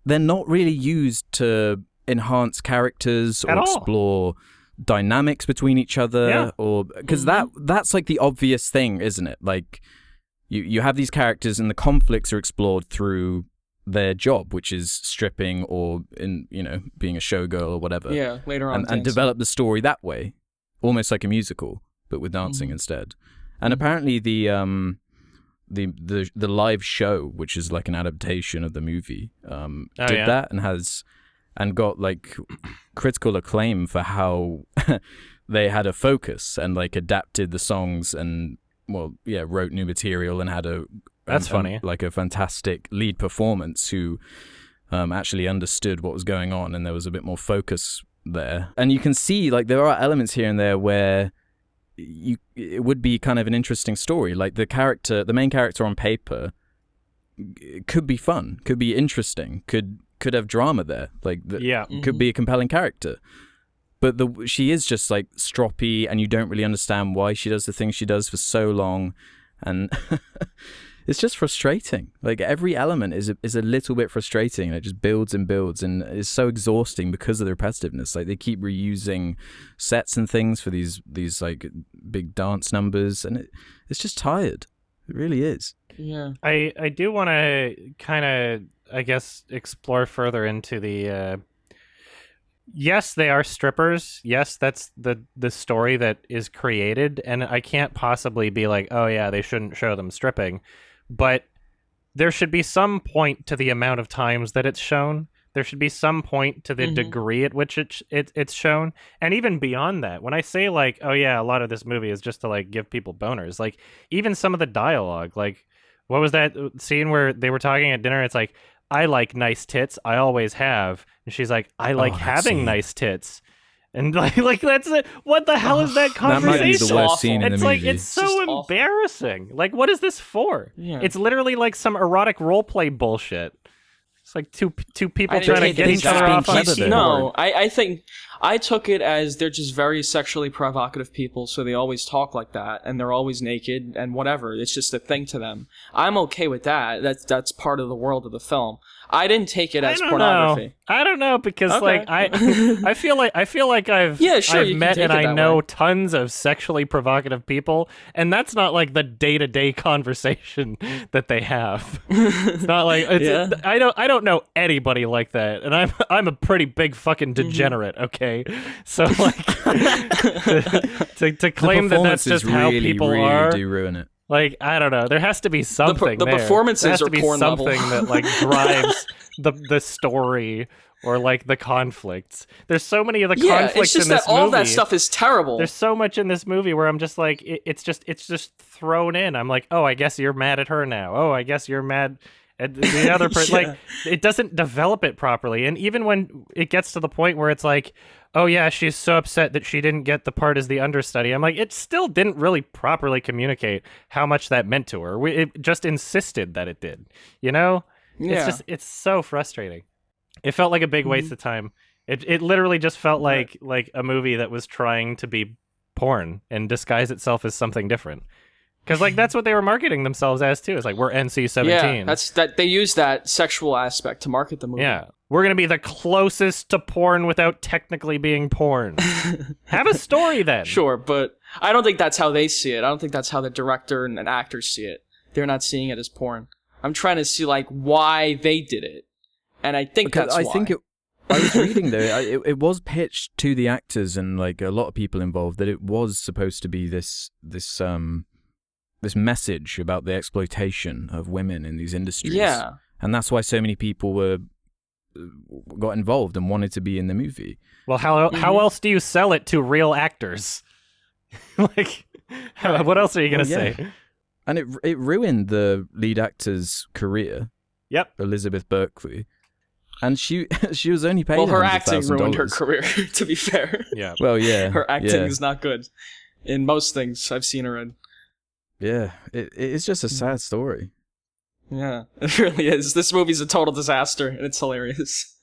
they're not really used to enhance characters or explore dynamics between each other, or because that's like the obvious thing, isn't it? Like, you have these characters and the conflicts are explored through their job, which is stripping or being a showgirl or whatever. Yeah, later on, and develop the story that way, almost like a musical, but with dancing instead. And apparently the live show, which is like an adaptation of the movie, did that and got like critical acclaim for how they had a focus and like adapted the songs and wrote new material and had funny. Like a fantastic lead performance who actually understood what was going on, and there was a bit more focus there. And you can see like there are elements here and there where it would be kind of an interesting story. Like the main character on paper could be fun, could be interesting, could have drama there. Like could be a compelling character. but she is just like stroppy, and you don't really understand why she does the things she does for so long, and it's just frustrating. Like every element is a little bit frustrating, and it just builds and builds, and it's so exhausting because of the repetitiveness. Like they keep reusing sets and things for these like big dance numbers, and it's just tired. It really is. Yeah. I do want to kind of, I guess, explore further into the. Yes, they are strippers. Yes, that's the story that is created, and I can't possibly be like, oh yeah, they shouldn't show them stripping, but there should be some point to the amount of times that it's shown. There should be some point to the degree at which it's shown, and even beyond that. When I say like, oh yeah, a lot of this movie is just to like give people boners, like even some of the dialogue, like what was that scene where they were talking at dinner? It's like, I like nice tits. I always have. And she's like, I like having nice tits. And like that's it. What the hell is that conversation? That might be the worst scene in the it's movie. like, it's so embarrassing. Like, what is this for? Yeah. It's literally like some erotic roleplay bullshit. It's like two people I trying to get each other off on a No, I think I took it as they're just very sexually provocative people, so they always talk like that, and they're always naked and whatever. It's just a thing to them. I'm okay with that. That's part of the world of the film. I didn't take it as pornography. I don't know because like I feel like I've I've met and I know tons of sexually provocative people, and that's not like the day-to-day conversation that they have. It's not like I don't know anybody like that, and I'm a pretty big fucking degenerate. Okay, so like to claim that that's just how people are, do ruin it. Like, I don't know. There has to be something the there. performances there has to are porn be something level. that like drives the story or like the conflicts. There's so many of the conflicts it's just in this that all movie. that stuff is terrible. There's so much in this movie where I'm just like, it's just thrown in. I'm like, oh, I guess you're mad at her now. Oh, I guess you're mad at the other person. Like, it doesn't develop it properly. And even when it gets to the point where it's like, oh yeah, she's so upset that she didn't get the part as the understudy, I'm like, it still didn't really properly communicate how much that meant to her. It just insisted that it did, you know? Yeah. It's so frustrating. It felt like a big waste of time. It literally just felt like a movie that was trying to be porn and disguise itself as something different. Because like that's what they were marketing themselves as too. It's like, we're NC-17. Yeah, that's that. They use that sexual aspect to market the movie. Yeah, we're gonna be the closest to porn without technically being porn. Have a story then. Sure, but I don't think that's how they see it. I don't think that's how the director and actors see it. They're not seeing it as porn. I'm trying to see like why they did it, and I think that's why. I was reading though, it was pitched to the actors and like a lot of people involved that it was supposed to be this message about the exploitation of women in these industries. Yeah. And that's why so many people got involved and wanted to be in the movie. Well, how else do you sell it to real actors? Like, what else are you going to say? And it ruined the lead actor's career. Yep. Elizabeth Berkley. And she was only paid her acting $100,000. ruined her career, to be fair. Yeah. Well, yeah. Her acting is not good in most things I've seen her in. Yeah, it's just a sad story. Yeah, it really is. This movie's a total disaster, and it's hilarious.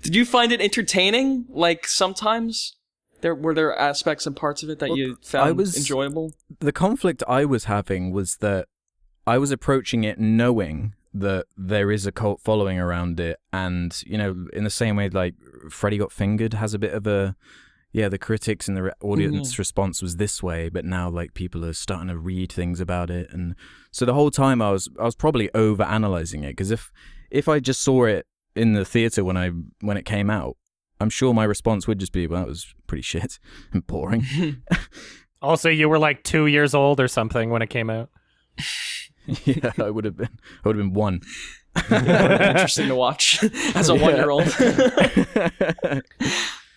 Did you find it entertaining? Like, sometimes? Were there aspects and parts of it that you found enjoyable? The conflict I was having was that I was approaching it knowing that there is a cult following around it, and, you know, in the same way, like, Freddy Got Fingered has a bit of a... Yeah, the critics and the audience response was this way, but now like people are starting to read things about it, and so the whole time I was probably over analyzing it, because if I just saw it in the theater when it came out, I'm sure my response would just be, well, that was pretty shit and boring. Also, you were like 2 years old or something when it came out. Yeah, I would have been one. Interesting to watch as a 1-year-old.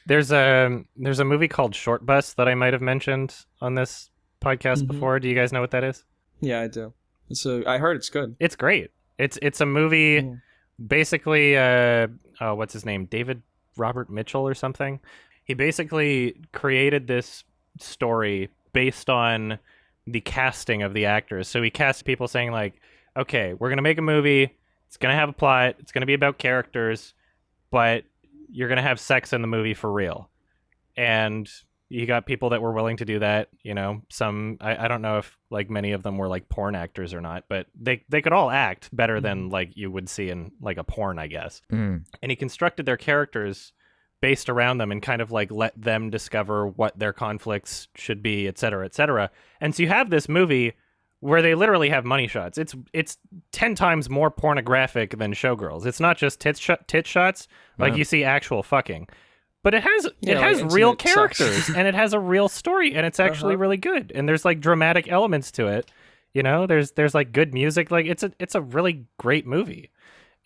There's a movie called Short Bus that I might have mentioned on this podcast before. Do you guys know what that is? Yeah, I do. I heard it's good. It's great. It's a movie basically what's his name? David Robert Mitchell or something. He basically created this story based on the casting of the actors. So he cast people saying like, okay, we're going to make a movie. It's going to have a plot. It's going to be about characters, but you're going to have sex in the movie for real. and you got people that were willing to do that. You know, some I don't know if like many of them were like porn actors or not, but they could all act better than like you would see in like a porn, I guess. And he constructed their characters based around them and kind of like let them discover what their conflicts should be, et cetera, et cetera. And so you have this movie where they literally have money shots. It's 10 times more pornographic than Showgirls. It's not just tit shots, like you see actual fucking. But it has real characters and it has a real story and it's actually really good. And there's like dramatic elements to it. You know, there's like good music. Like it's a really great movie.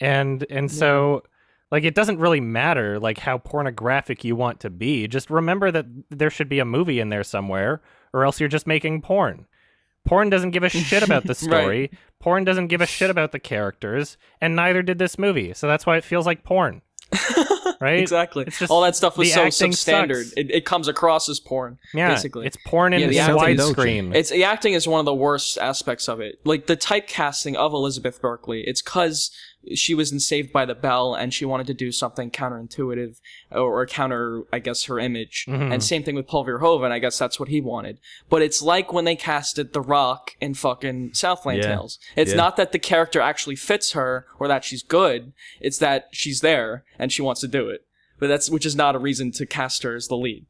And so like it doesn't really matter like how pornographic you want to be. Just remember that there should be a movie in there somewhere or else you're just making porn. Porn doesn't give a shit about the story. Right. Porn doesn't give a shit about the characters, and neither did this movie. So that's why it feels like porn. Right? Exactly. It's just all that stuff was the so acting substandard. sucks. It comes across as porn. Yeah, basically. it's porn in the acting- widescreen. The acting is one of the worst aspects of it. Like the typecasting of Elizabeth Berkley. It's because she was in Saved by the Bell and she wanted to do something counterintuitive or counter, I guess, her image. And same thing with Paul Verhoeven. I guess that's what he wanted. But it's like when they casted The Rock in fucking Southland Tales. It's not that the character actually fits her or that she's good. It's that she's there and she wants to do it. But which is not a reason to cast her as the lead.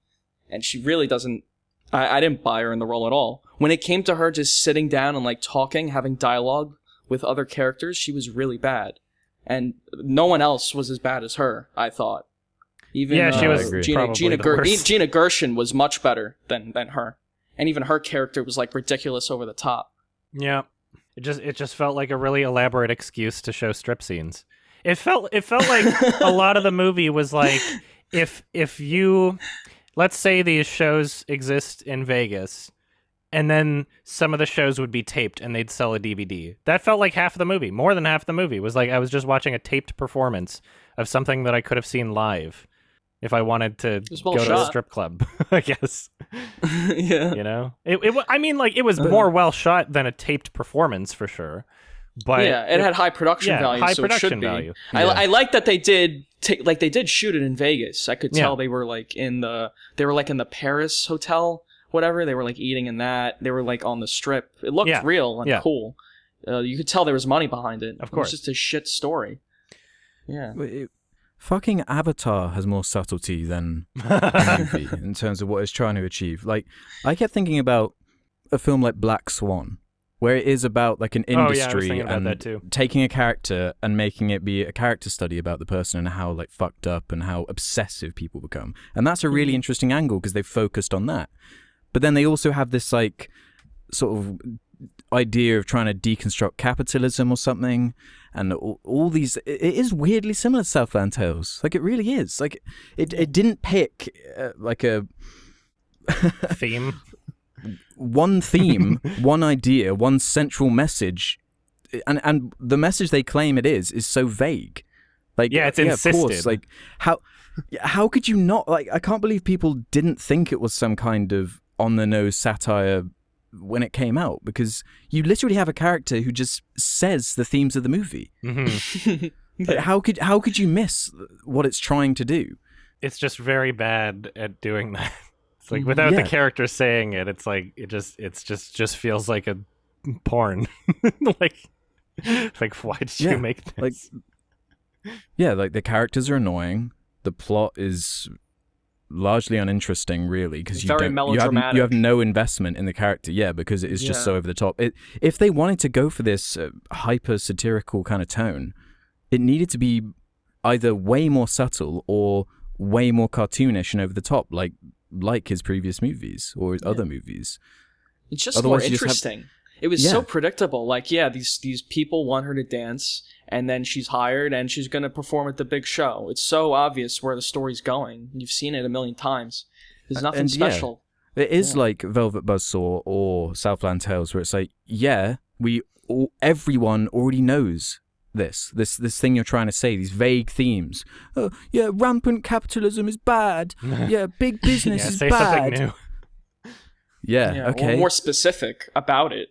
And she really doesn't. I didn't buy her in the role at all. When it came to her just sitting down and like talking, having dialogue with other characters, she was really bad. And no one else was as bad as her, I thought. Even she was Gina Gershon was much better than her. And even her character was like ridiculous over the top. Yeah. It just felt like a really elaborate excuse to show strip scenes. It felt like a lot of the movie was like if you, let's say these shows exist in Vegas and then some of the shows would be taped and they'd sell a DVD. That felt like half of the movie. More than half the movie was like I was just watching a taped performance of something that I could have seen live if I wanted to go to a strip club, I guess. Yeah. You know? It was more well shot than a taped performance for sure. But yeah, it had high production value, high so production it should be. value. I like that they did they did shoot it in Vegas. I could tell they were like in the Paris hotel, whatever. They were like eating in that. They were like on the strip. It looked real and cool. You could tell there was money behind it. Of course, it was just a shit story. Yeah. Fucking Avatar has more subtlety than the movie in terms of what it's trying to achieve. Like, I kept thinking about a film like Black Swan, where it is about like an industry and taking a character and making it be a character study about the person and how like fucked up and how obsessive people become. And that's a really interesting angle because they've focused on that. But then they also have this like sort of idea of trying to deconstruct capitalism or something, and all these. It is weirdly similar to Southland Tales. Like it really is. Like it didn't pick like a theme. One theme, one idea, one central message, and the message they claim it is so vague. Like it's insisted. Of course. Like how could you not, like, I can't believe people didn't think it was some kind of on the nose satire when it came out, because you literally have a character who just says the themes of the movie. Like, how could you miss what it's trying to do? It's just very bad at doing that. It's like without the character saying it, it's like it just feels like a porn. like why did you make this? Like the characters are annoying. The plot is largely uninteresting, really, because you have no investment in the character. Yeah, because it is just so over the top. If they wanted to go for this hyper satirical kind of tone, it needed to be either way more subtle or way more cartoonish and over the top, like his previous movies or his other movies. It's just more interesting. It was so predictable. Like, these people want her to dance, and then she's hired, and she's going to perform at the big show. It's so obvious where the story's going. You've seen it a million times. There's nothing special. It is like Velvet Buzzsaw or Southland Tales, where it's like, everyone already knows this thing you're trying to say, these vague themes. Oh, yeah, rampant capitalism is bad. Yeah, big business is say bad. Something new. Yeah, okay. Or more specific about it.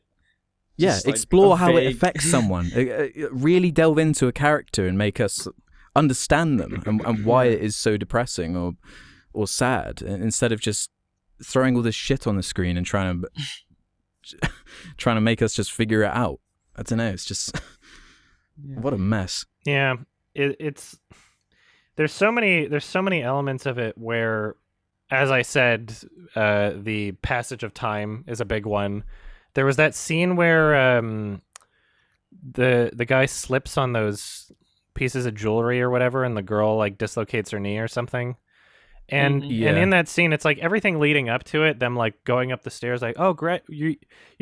Yeah, explore how it affects someone. Really delve into a character and make us understand them and why it is so depressing or or sad, instead of just throwing all this shit on the screen and trying to make us just figure it out. I don't know. It's just what a mess. Yeah, it's there's so many elements of it where, as I said, the passage of time is a big one. There was that scene where the guy slips on those pieces of jewelry or whatever, and the girl like dislocates her knee or something. And and in that scene, it's like everything leading up to it, them like going up the stairs, like, oh great, you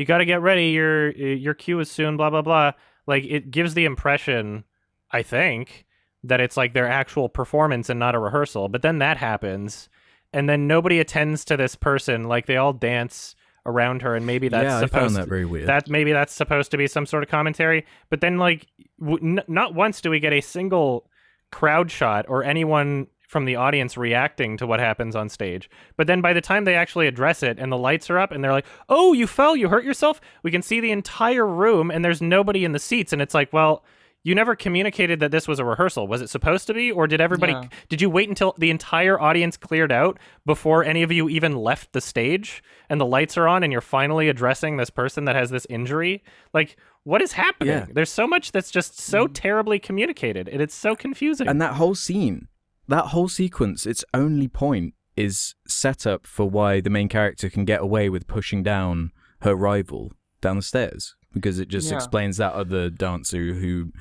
got to get ready, your cue is soon, blah blah blah. Like it gives the impression, I think, that it's like their actual performance and not a rehearsal. But then that happens, and then nobody attends to this person. Like they all dance around her, and maybe that's I found that very weird. Maybe that's supposed to be some sort of commentary. But then like not once do we get a single crowd shot or anyone from the audience reacting to what happens on stage. But then by the time they actually address it and the lights are up and they're like, oh, you fell, you hurt yourself, we can see the entire room and there's nobody in the seats. And it's like, well, you never communicated that this was a rehearsal. Was it supposed to be? Or did everybody, did you wait until the entire audience cleared out before any of you even left the stage and the lights are on and you're finally addressing this person that has this injury? Like, what is happening? Yeah. There's so much that's just so terribly communicated and it's so confusing. And that whole scene, that whole sequence, its only point is set up for why the main character can get away with pushing down her rival down the stairs, because it just explains that other dancer who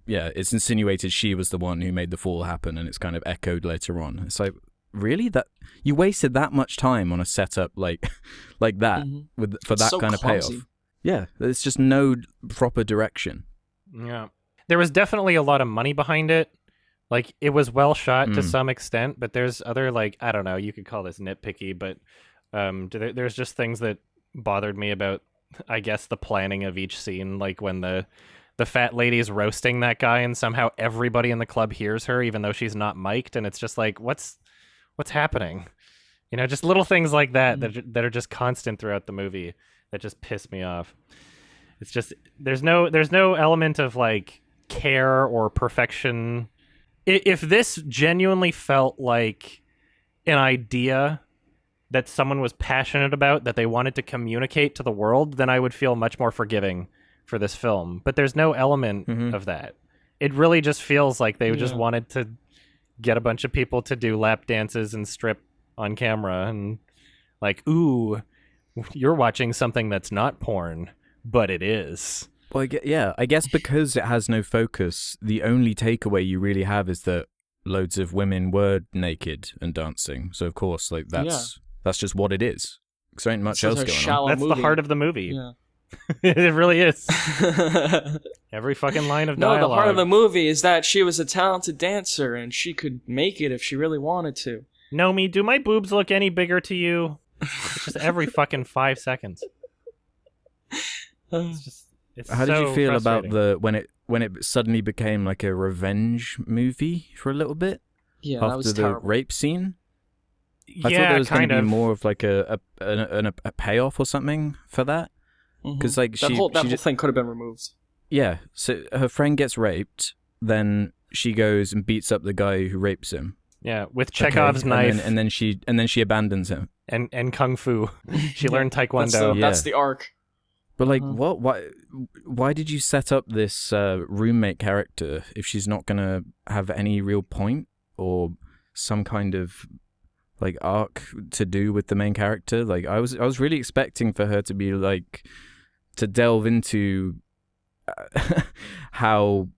it's insinuated she was the one who made the fall happen, and it's kind of echoed later on. It's like, really, that you wasted that much time on a setup like that for that kind of payoff? Yeah, there's just no proper direction. Yeah, there was definitely a lot of money behind it. Like, it was well shot to some extent, but there's other, like, I don't know, you could call this nitpicky, but there's just things that bothered me about, I guess, the planning of each scene. Like, when the fat lady's roasting that guy and somehow everybody in the club hears her, even though she's not mic'd, and it's just like, what's happening? You know, just little things like that that are just constant throughout the movie that just piss me off. It's just, there's no element of, like, care or perfection. If this genuinely felt like an idea that someone was passionate about, that they wanted to communicate to the world, then I would feel much more forgiving for this film. But there's no element of that. It really just feels like they just wanted to get a bunch of people to do lap dances and strip on camera, and like, ooh, you're watching something that's not porn, but it is. Well, I guess because it has no focus, the only takeaway you really have is that loads of women were naked and dancing. So of course, like that's just what it is. Because there ain't much else going on. That's the heart of the movie. Yeah. It really is. Every fucking line of dialogue. No, the heart of the movie is that she was a talented dancer and she could make it if she really wanted to. Nomi, do my boobs look any bigger to you? It's just every fucking 5 seconds. It's just. How did you feel about when it suddenly became like a revenge movie for a little bit? Yeah, after that was the terrible. Rape scene. I thought there was going to be more of like a payoff or something for that, because like that whole thing could have been removed. Yeah, so her friend gets raped, then she goes and beats up the guy who rapes him. Yeah, with Chekhov's knife, and then she abandons him. And kung fu. She learned taekwondo. That's the arc. But like, what? Why did you set up this roommate character if she's not gonna have any real point or some kind of like arc to do with the main character? Like, I was really expecting for her to be like to delve into how,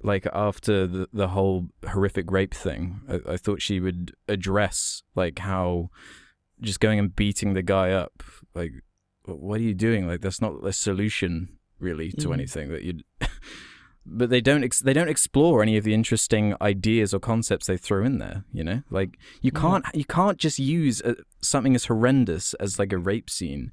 like, after the whole horrific rape thing, I thought she would address like how just going and beating the guy up, like, what are you doing? Like, that's not a solution really to anything that you'd. But they don't explore any of the interesting ideas or concepts they throw in there. You know, like you can't just use something as horrendous as like a rape scene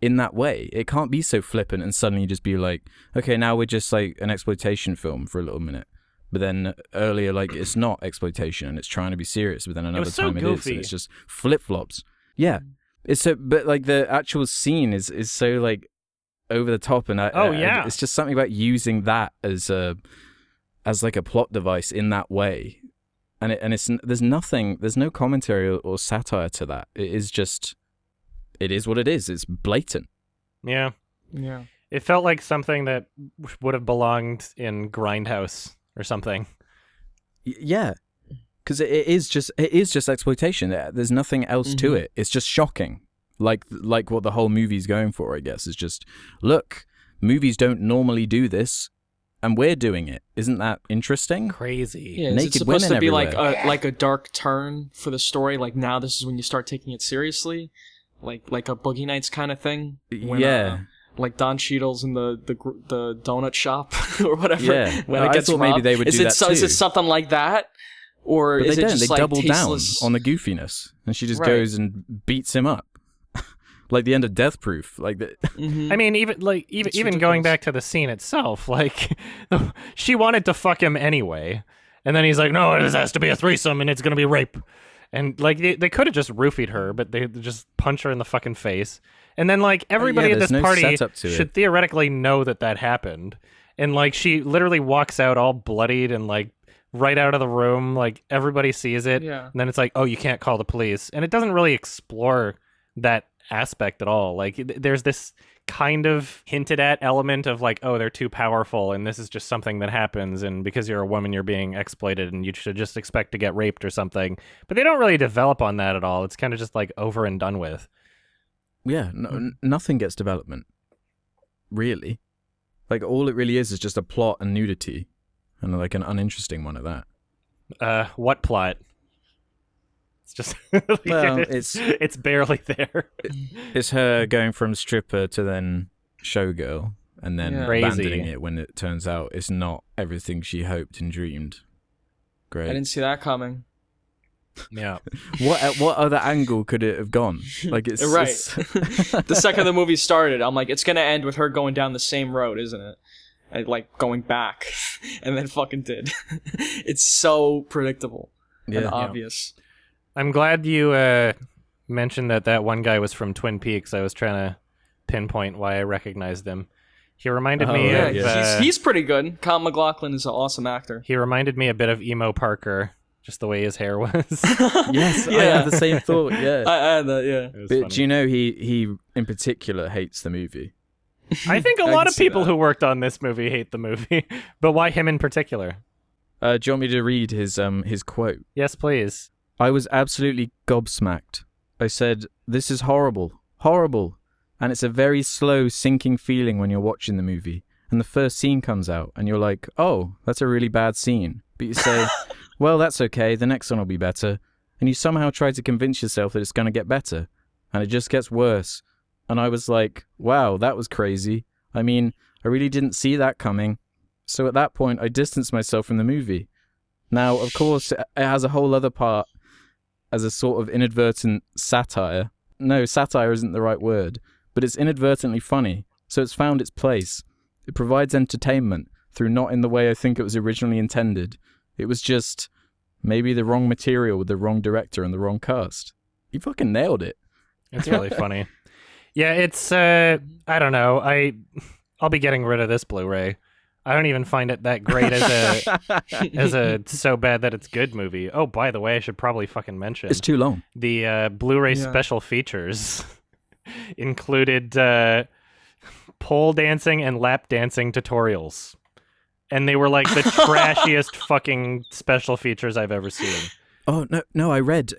in that way. It can't be so flippant and suddenly just be like, okay, now we're just like an exploitation film for a little minute. But then earlier, like, it's not exploitation and it's trying to be serious. But then another time it is, and it's just flip flops. Yeah. It's so, but like the actual scene is so like over the top, and it's just something about using that as like a plot device in that way it's there's no commentary or satire to that. It is what it is. It's blatant. Yeah. Yeah. It felt like something that would have belonged in Grindhouse or something. Yeah, because it is just exploitation. There's nothing else to it. It's just shocking. Like what the whole movie's going for, I guess, is just, look, movies don't normally do this, and we're doing it. Isn't that interesting? Crazy. Yeah, is it supposed to be everywhere. like a dark turn for the story? Like, now this is when you start taking it seriously, like a Boogie Nights kind of thing. When, like Don Cheadle's in the donut shop or whatever. Yeah, when it gets robbed. Maybe they would do that too. Is it something like that, or but is they it don't. just they like double tasteless... down on the goofiness, and she just goes and beats him up, like the end of Death Proof. Like that. I mean, even going back to the scene itself, like she wanted to fuck him anyway, and then he's like, "No, this has to be a threesome, and it's gonna be rape." And like they could have just roofied her, but they just punch her in the fucking face. And then like everybody at this party should theoretically know that happened. And like she literally walks out all bloodied and like right out of the room. Like everybody sees it. Yeah. And then it's like, oh, you can't call the police. And it doesn't really explore that aspect at all. Like there's this kind of hinted at element of like, oh, they're too powerful and this is just something that happens, and because you're a woman you're being exploited and you should just expect to get raped or something. But they don't really develop on that at all. It's kind of just like over and done with. Yeah, nothing gets development, really. Like all it really is just a plot and nudity, and like an uninteresting one at that. What plot? It's just well, it's barely there. It's her going from stripper to then showgirl, and then abandoning it when it turns out it's not everything she hoped and dreamed. Great. I didn't see that coming. Yeah. What other angle could it have gone? Like it's right. It's... The second the movie started, I'm like, it's gonna end with her going down the same road, isn't it? And like going back, and then fucking did. It's so predictable and obvious. I'm glad you mentioned that one guy was from Twin Peaks. I was trying to pinpoint why I recognized him. He reminded me of... he's pretty good. Kyle MacLachlan is an awesome actor. He reminded me a bit of Emo Parker, just the way his hair was. Yes, I had the same thought, yeah. I had that, yeah. But do you know he in particular hates the movie? I think a lot of people who worked on this movie hate the movie. But why him in particular? Do you want me to read his quote? Yes, please. I was absolutely gobsmacked. I said, "This is horrible. Horrible." And it's a very slow, sinking feeling when you're watching the movie. And the first scene comes out, and you're like, oh, that's a really bad scene. But you say, well, that's okay, the next one will be better. And you somehow try to convince yourself that it's going to get better. And it just gets worse. And I was like, wow, that was crazy. I mean, I really didn't see that coming. So at that point, I distanced myself from the movie. Now, of course, it has a whole other part as a sort of inadvertent satire. No, satire isn't the right word. But it's inadvertently funny, so it's found its place. It provides entertainment, through not in the way I think it was originally intended. It was just maybe the wrong material with the wrong director and the wrong cast. You fucking nailed it. It's really funny. Yeah, it's, I don't know. I'll be getting rid of this Blu-ray. I don't even find it that great as a so bad that it's good movie. Oh, by the way, I should probably fucking mention. It's too long. The Blu-ray special features included pole dancing and lap dancing tutorials. And they were like the trashiest fucking special features I've ever seen. Oh, no, I read,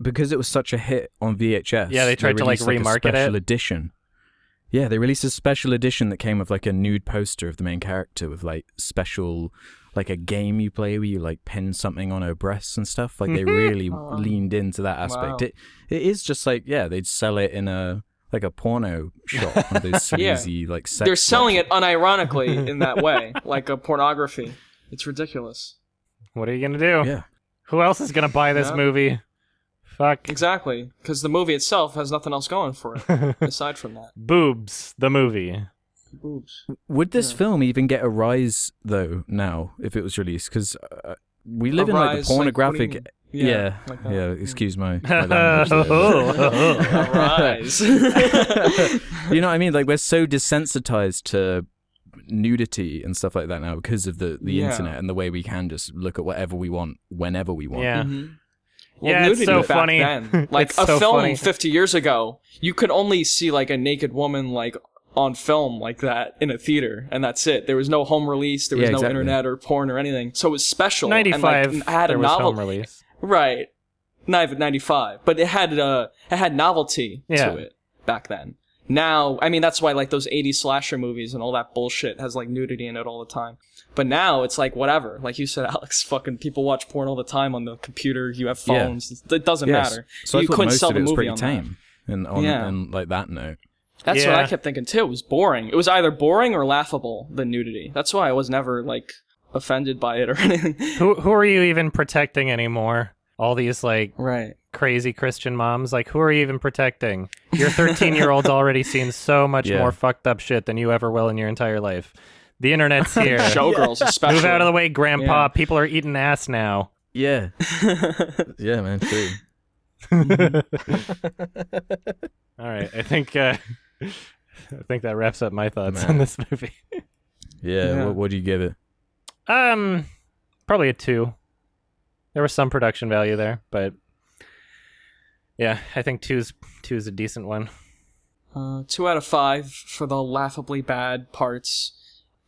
because it was such a hit on VHS. Yeah, they tried to like remarket a special it. Edition. Yeah, they released a special edition that came with like a nude poster of the main character with like special, like a game you play where you like pin something on her breasts and stuff. Like they really leaned into that aspect. Wow. It is just like, yeah, they'd sell it in a porno shop. One of those sleazy like sex. They're selling it unironically in that way, like a pornography. It's ridiculous. What are you gonna do? Yeah. Who else is gonna buy this movie? Fuck. Exactly, because the movie itself has nothing else going for it aside from that. Boobs, the movie. Boobs. Would this film even get a rise though now if it was released? Because we live in like the pornographic. Like, yeah. Like that. Yeah. Excuse my language there. Rise. You know what I mean? Like we're so desensitized to nudity and stuff like that now because of the internet and the way we can just look at whatever we want whenever we want. Yeah. Mm-hmm. Well, Yeah, it's so funny. then, like It's a so film funny. 50 years ago, you could only see like a naked woman like on film like that in a theater, and that's it. There was no home release, there was no internet or porn or anything, so it was special. 95, and, like, had there a was novel home release. Right, 95, but it had novelty to it back then. Now, I mean, that's why like those 80s slasher movies and all that bullshit has like nudity in it all the time. But now it's like whatever. Like you said, Alex, fucking people watch porn all the time on the computer. You have phones. It doesn't matter. So you I thought couldn't most sell of the it was movie pretty on tame. And like that note. That's what I kept thinking too. It was boring. It was either boring or laughable, the nudity. That's why I was never like offended by it or anything. Who are you even protecting anymore? All these like Right. crazy Christian moms, like who are you even protecting? Your 13-year-old's already seen so much more fucked up shit than you ever will in your entire life. The internet's here. Showgirls, especially. Move out of the way, Grandpa. Yeah. People are eating ass now. Yeah. Yeah, man, true. All right, I think that wraps up my thoughts on this movie. Yeah. What do you give it? Probably a 2. There was some production value there, but yeah, I think 2 is a decent one. 2 out of 5 for the laughably bad parts.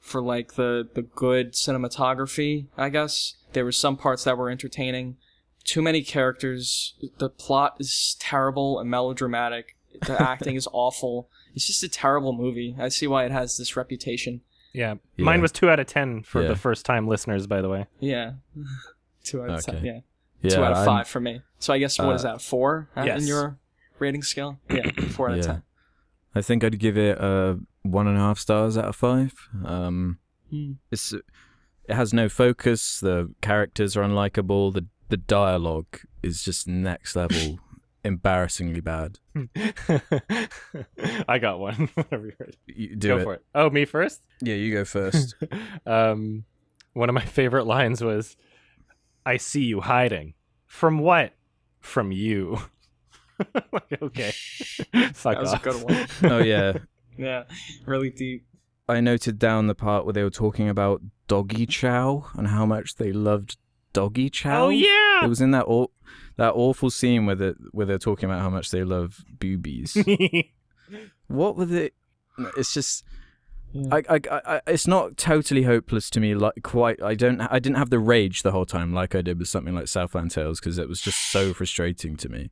For like the good cinematography, I guess. There were some parts that were entertaining. Too many characters. The plot is terrible and melodramatic. The acting is awful. It's just a terrible movie. I see why it has this reputation. Yeah. Mine was 2 out of 10 for the first time listeners, by the way. Yeah. 2 out of 10, yeah. 2 out of 5 for me. So I guess, what is that, 4 in your rating scale? Yeah, 4 out of 10. I think I'd give it 1.5 stars out of 5. It has no focus. The characters are unlikable. The dialogue is just next level, embarrassingly bad. I got one. Whatever you heard. Go for it. Oh, me first? Yeah, you go first. One of my favorite lines was, "I see you hiding." From what? From you. Like, okay. Fuck that was off. a good one. Oh, yeah. Yeah, really deep. I noted down the part where they were talking about doggy chow and how much they loved doggy chow. Oh, yeah! It was in that awful scene where they're talking about how much they love boobies. What were they? It's just... Yeah. I it's not totally hopeless to me. Like quite, I didn't have the rage the whole time like I did with something like Southland Tales because it was just so frustrating to me.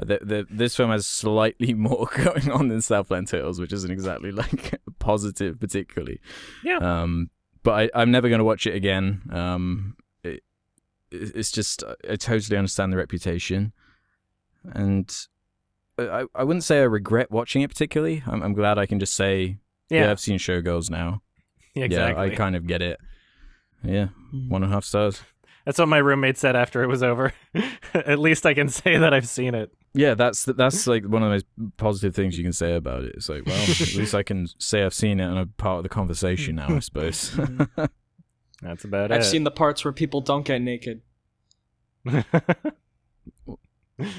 This film has slightly more going on than Southland Tales, which isn't exactly like positive, particularly. Yeah. But I'm never going to watch it again. It's just I totally understand the reputation, and I wouldn't say I regret watching it particularly. I'm glad I can just say. Yeah, I've seen Showgirls now. Exactly. Yeah, I kind of get it. Yeah, 1.5 stars. That's what my roommate said after it was over. At least I can say that I've seen it. Yeah, that's like one of the most positive things you can say about it. It's like, well, at least I can say I've seen it and I'm part of the conversation now, I suppose. That's about it. I've seen the parts where people don't get naked.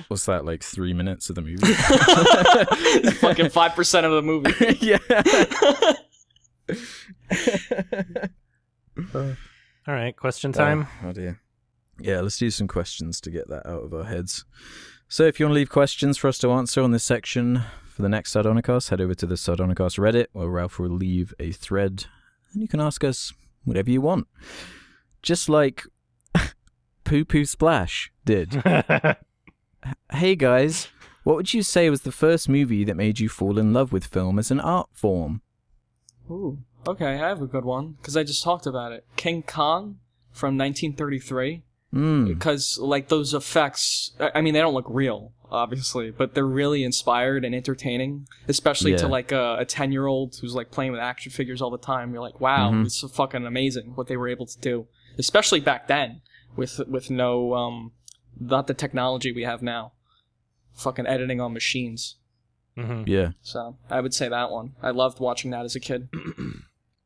What's that, like 3 minutes of the movie? It's fucking 5% of the movie. Yeah. All right, question time. Oh dear. Yeah, let's do some questions to get that out of our heads. So if you want to leave questions for us to answer on this section for the next Sardonicast, head over to the Sardonicast Reddit, where Ralph will leave a thread, and you can ask us whatever you want. Just like Poo Poo Splash did. Hey guys, what would you say was the first movie that made you fall in love with film as an art form? Ooh, okay, I have a good one, because I just talked about it. King Kong from 1933. Because, like, those effects, I mean, they don't look real, obviously, but they're really inspired and entertaining, especially to, like, a 10-year-old who's, like, playing with action figures all the time. You're like, wow, it's so fucking amazing what they were able to do, especially back then, with no, not the technology we have now. Fucking editing on machines. Mm-hmm. Yeah. So, I would say that one. I loved watching that as a kid.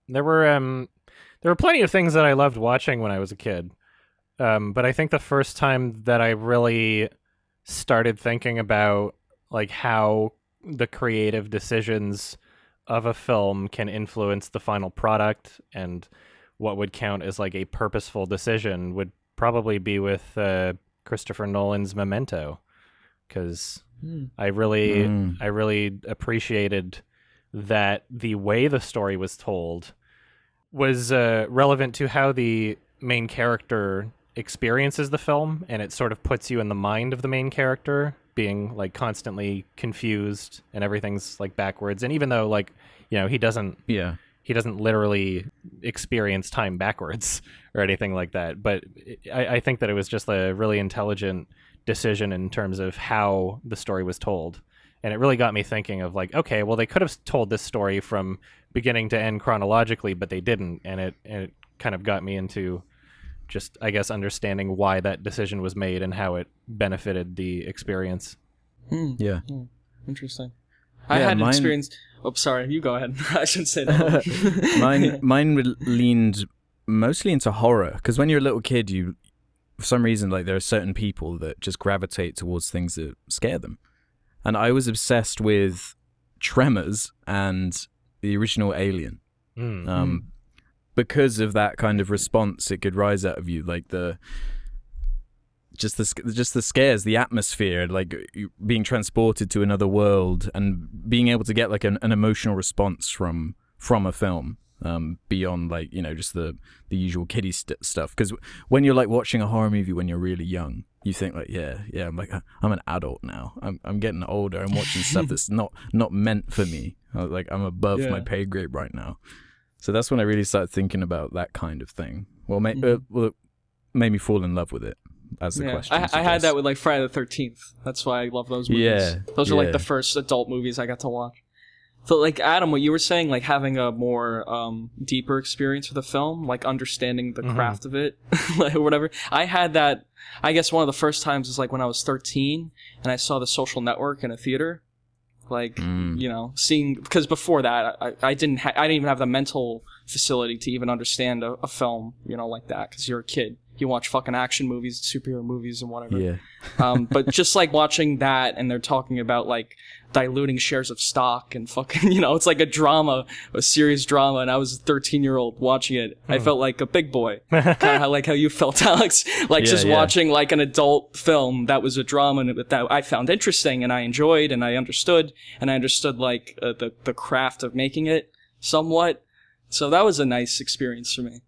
There were plenty of things that I loved watching when I was a kid. But I think the first time that I really started thinking about like how the creative decisions of a film can influence the final product and what would count as like a purposeful decision would probably be with Christopher Nolan's Memento, because I really appreciated that the way the story was told was relevant to how the main character experiences the film, and it sort of puts you in the mind of the main character, being like constantly confused and everything's like backwards. And even though like, you know, he doesn't literally experience time backwards or anything like that, but I think that it was just a really intelligent decision in terms of how the story was told. And it really got me thinking of like, okay, well, they could have told this story from beginning to end chronologically, but they didn't. And it kind of got me into just, I guess, understanding why that decision was made and how it benefited the experience. Yeah. Interesting. I had an experience. Oh, sorry. You go ahead. I shouldn't say that. mine leaned mostly into horror, because when you're a little kid, for some reason, like there are certain people that just gravitate towards things that scare them. And I was obsessed with Tremors and the original Alien. Because of that kind of response it could rise out of you, like the scares, the atmosphere, like being transported to another world and being able to get like an emotional response from a film, beyond like, you know, just the usual kiddie stuff. Because when you're like watching a horror movie when you're really young, you think like, I'm an adult now. I'm getting older. I'm watching stuff that's not meant for me. Like I'm above my pay grade right now. So that's when I really started thinking about that kind of thing. Well, it made me fall in love with it, as the question I had that with like Friday the 13th. That's why I love those movies. Yeah, those are like the first adult movies I got to watch. So like Adam, what you were saying, like having a more deeper experience with a film, like understanding the craft of it, like, or whatever. I had that. I guess one of the first times was like when I was 13 and I saw The Social Network in a theater. Like, you know, seeing, because before that, I didn't even have the mental facility to even understand a film, you know, like that, because you're a kid. You watch fucking action movies, superhero movies, and whatever. Yeah. But just like watching that, and they're talking about like diluting shares of stock and fucking, you know, it's like a serious drama, and I was a 13-year-old watching it. I felt like a big boy, kind of like how you felt, Alex. Like watching like an adult film that was a drama and that I found interesting and I enjoyed and I understood like the craft of making it somewhat. So that was a nice experience for me.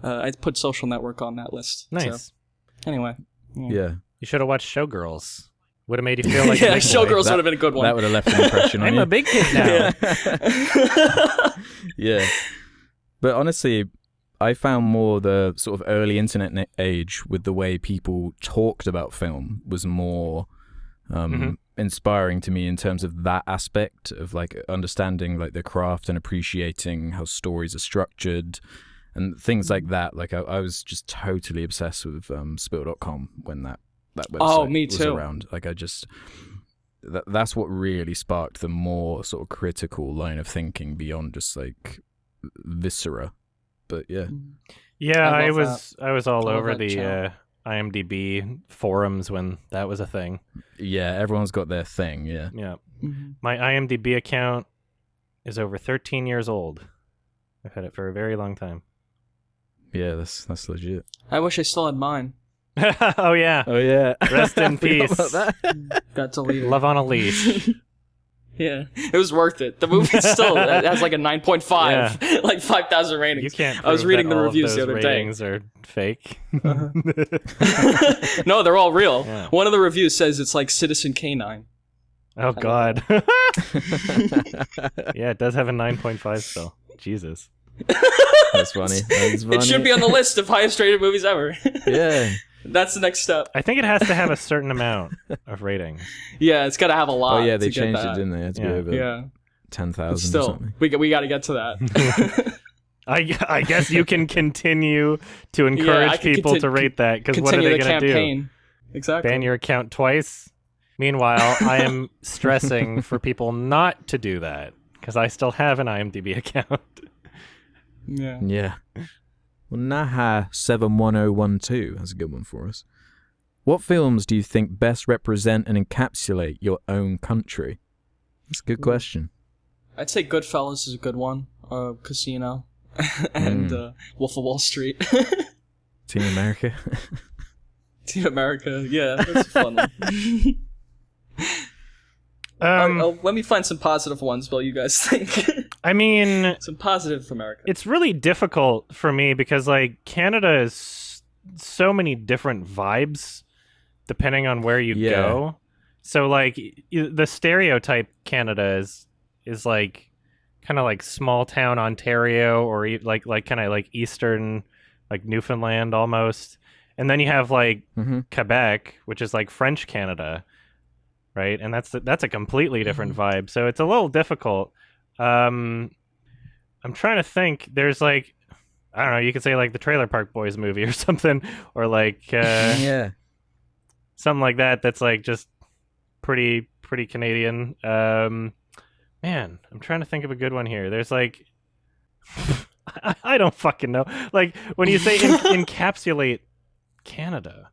I put Social Network on that list. Nice. So, anyway. Yeah. You should have watched Showgirls. Would have made you feel like yeah, Showgirls would have been a good one. That would have left an impression on I'm you. a big kid now. Yeah. But honestly, I found more the sort of early internet age with the way people talked about film was more inspiring to me in terms of that aspect of like understanding like the craft and appreciating how stories are structured and things like that. Like I was just totally obsessed with Spill.com when that website was around. Like I just that's what really sparked the more sort of critical line of thinking beyond just like viscera. But yeah, I was all over the IMDb forums when that was a thing. Yeah, everyone's got their thing. Yeah. My IMDb account is over 13 years old. I've had it for a very long time. Yeah, that's legit. I wish I still had mine. Oh yeah. Rest in peace. Got deleted. Love on a leash. Yeah, it was worth it. The movie still has like a 9.5, like 5,000 ratings. You can't. I was reading the reviews the other other day. Ratings are fake. No, they're all real. Yeah. One of the reviews says it's like Citizen K9. Oh God. Yeah, it does have a 9.5 still. Jesus. That's funny. It should be on the list of highest rated movies ever. Yeah. That's the next step. I think it has to have a certain amount of ratings. Yeah, it's got to have a lot. Oh yeah, they changed it, didn't they? It had to be over 10,000 still, or something. We got to get to that. I guess you can continue to encourage people to rate that, because what are they going to do? Exactly. Ban your account twice? Meanwhile, I am stressing for people not to do that, because I still have an IMDb account. Yeah. Well, Naha71012 has a good one for us. What films do you think best represent and encapsulate your own country? That's a good question. I'd say Goodfellas is a good one. Casino. And Wolf of Wall Street. Team America. Team America, yeah, that's a fun one. Let me find some positive ones while you guys think. I mean, some positive for America. It's really difficult for me because like Canada is so many different vibes depending on where you go. So like the stereotype Canada is like kind of like small town Ontario or like kind of like eastern like Newfoundland almost. And then you have like Quebec, which is like French Canada, right? And that's a completely different vibe. So it's a little difficult. I'm trying to think. There's like, I don't know. You could say like the Trailer Park Boys movie or something, or like something like that. That's like just pretty Canadian. Man, I'm trying to think of a good one here. There's like, I don't fucking know. Like when you say encapsulate Canada,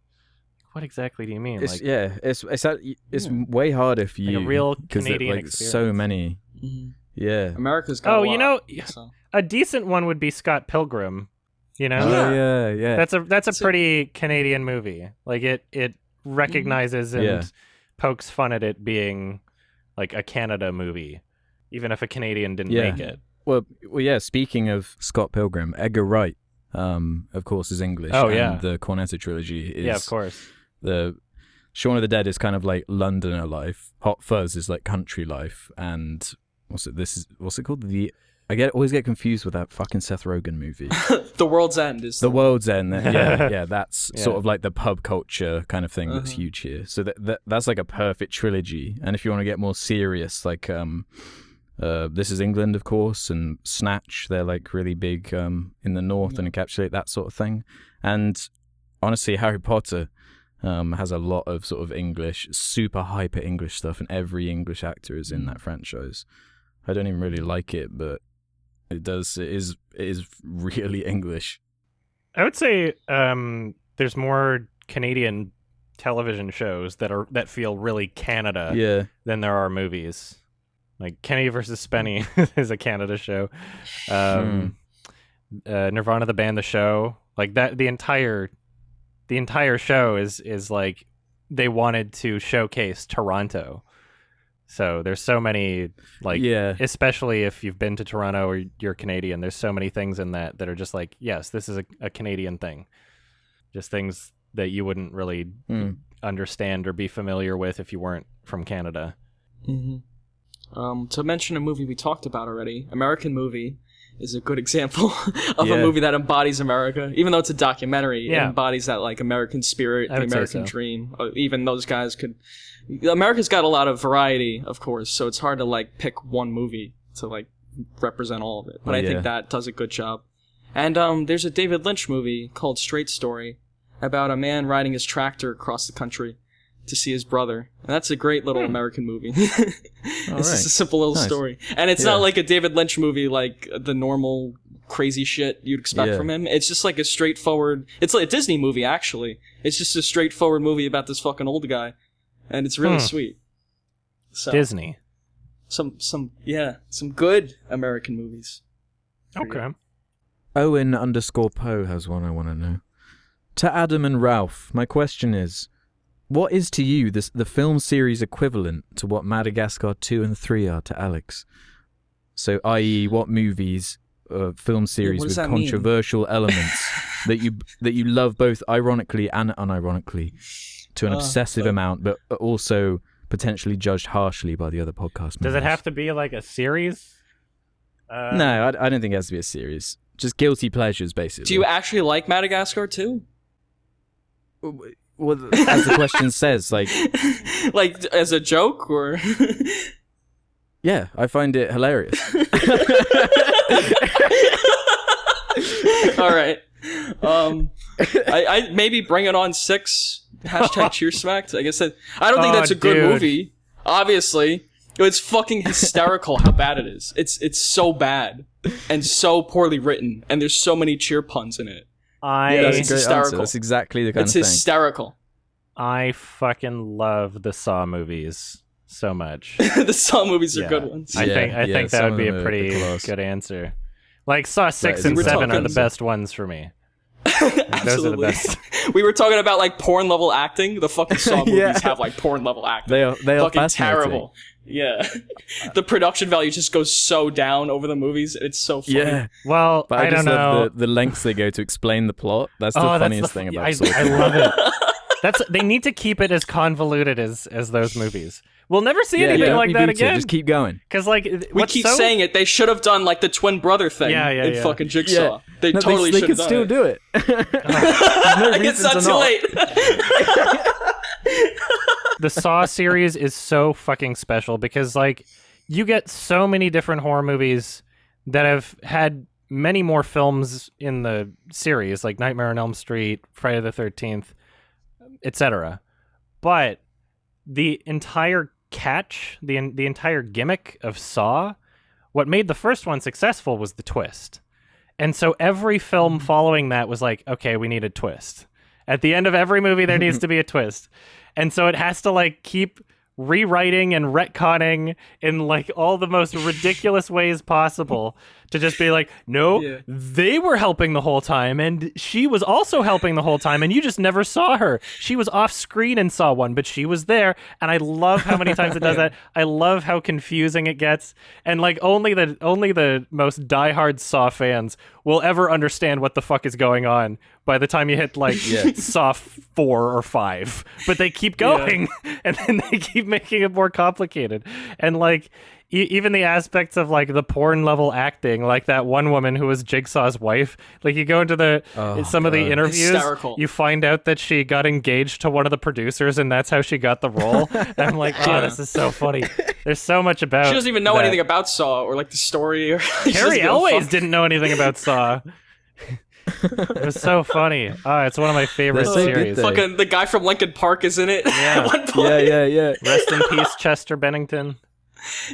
what exactly do you mean? It's, like, it's way harder for you. Like a real Canadian like experience. So many. Yeah. America's got a lot, so. A decent one would be Scott Pilgrim. You know? Oh, yeah. That's a pretty Canadian movie. Like it recognizes and pokes fun at it being like a Canada movie, even if a Canadian didn't make it. Well, yeah. Speaking of Scott Pilgrim, Edgar Wright, of course, is English. Oh, yeah. And the Cornetto trilogy is. Yeah, of course. The Shaun of the Dead is kind of like Londoner life. Hot Fuzz is like country life, and what's it called? Always get confused with that fucking Seth Rogen movie. The World's End is The World's End. Yeah, that's sort of like the pub culture kind of thing that's huge here. So that's like a perfect trilogy. And if you want to get more serious, like This Is England, of course, and Snatch, they're like really big in the north and encapsulate that sort of thing. And honestly, Harry Potter has a lot of sort of English, super hyper English stuff, and every English actor is in that franchise. I don't even really like it, but it is really English. I would say there's more Canadian television shows that feel really Canada than there are movies. Like Kenny versus Spenny is a Canada show. Nirvana the band, the show, like that. The entire show is like they wanted to showcase Toronto. So there's so many, like, especially if you've been to Toronto or you're Canadian, there's so many things in that are just like, yes, this is a Canadian thing. Just things that you wouldn't really understand or be familiar with if you weren't from Canada. To mention a movie we talked about already, American Movie is a good example of a movie that embodies America. Even though it's a documentary, it embodies that like American spirit, the American dream. Even those guys could... America's got a lot of variety, of course, so it's hard to like pick one movie to like represent all of it. But I think that does a good job. And there's a David Lynch movie called Straight Story about a man riding his tractor across the country to see his brother. And that's a great little American movie. It's just a simple little story. And it's not like a David Lynch movie like the normal crazy shit you'd expect from him. It's just like a straightforward... It's like a Disney movie, actually. It's just a straightforward movie about this fucking old guy. And it's really sweet. So, Disney. Some good American movies. Okay. Owen_Poe has one I want to know. To Adam and Ralph, my question is, what is to you the film series equivalent to what Madagascar 2 and 3 are to Alex? So, i.e., what movies, film series with controversial elements that you love both ironically and unironically to an obsessive amount, but also potentially judged harshly by the other podcast members? Does it have to be like a series? No, I don't think it has to be a series. Just guilty pleasures, basically. Do you actually like Madagascar 2? Well, as the question says, like... like, as a joke, or... Yeah, I find it hilarious. All right. I maybe Bring It On 6, hashtag Cheersmacked. I guess I don't think that's a good movie, obviously. It's fucking hysterical how bad it is. It's so bad and so poorly written, and there's so many cheer puns in it. That's a great answer. That's exactly the kind of thing. It's hysterical. I fucking love the Saw movies. so much. The Saw movies are Yeah. good ones. I think that some would of be them a are pretty close. good answer. Like Saw 6 Right, and we're 7 are talking- the best ones for me. Absolutely. Those are the best. We were talking about like porn level acting. The fucking Saw movies Yeah. have like porn level acting. They are fucking fascinating. terrible. Yeah. The production value just goes so down over the movies. It's so funny. Yeah, Well, but I I don't just know. love the lengths they go to explain the plot. That's the funniest thing about Saw. I love it. They need to keep it as convoluted as those movies. We'll never see anything like that again. Just keep going. Because like We keep saying it. They should have done like the twin brother thing in fucking Jigsaw. They No, totally they should could have still done it. do it. There's no It's reason not to too not. late. The Saw series is so fucking special because like you get so many different horror movies that have had many more films in the series, like Nightmare on Elm Street, Friday the 13th, etc. But the entire catch, the entire gimmick of Saw, what made the first one successful was the twist. And so every film following that was like, okay, we need a twist. At the end of every movie, there needs to be a twist. And so it has to like keep rewriting and retconning in like all the most ridiculous ways possible to just be like, no, they were helping the whole time and she was also helping the whole time and you just never saw her. She was off screen in Saw 1, but she was there. And I love how many times it does that. I love how confusing it gets. And like only the most diehard Saw fans will ever understand what the fuck is going on by the time you hit like Saw 4 or 5. But they keep going and then they keep making it more complicated. And like even the aspects of like the porn level acting, like that one woman who was Jigsaw's wife, like you go into some of the interviews, Hysterical. you find out that she got engaged to one of the producers and that's how she got the role. And I'm like, oh, this is so funny. There's so much about She doesn't even know that. anything about Saw or like the story. Or Carrie Elways didn't know anything about Saw. It was so funny. It's one of my favorite They're so good, series. though. Fucking the guy from Lincoln Park is in it at one point. Yeah. Rest in peace, Chester Bennington.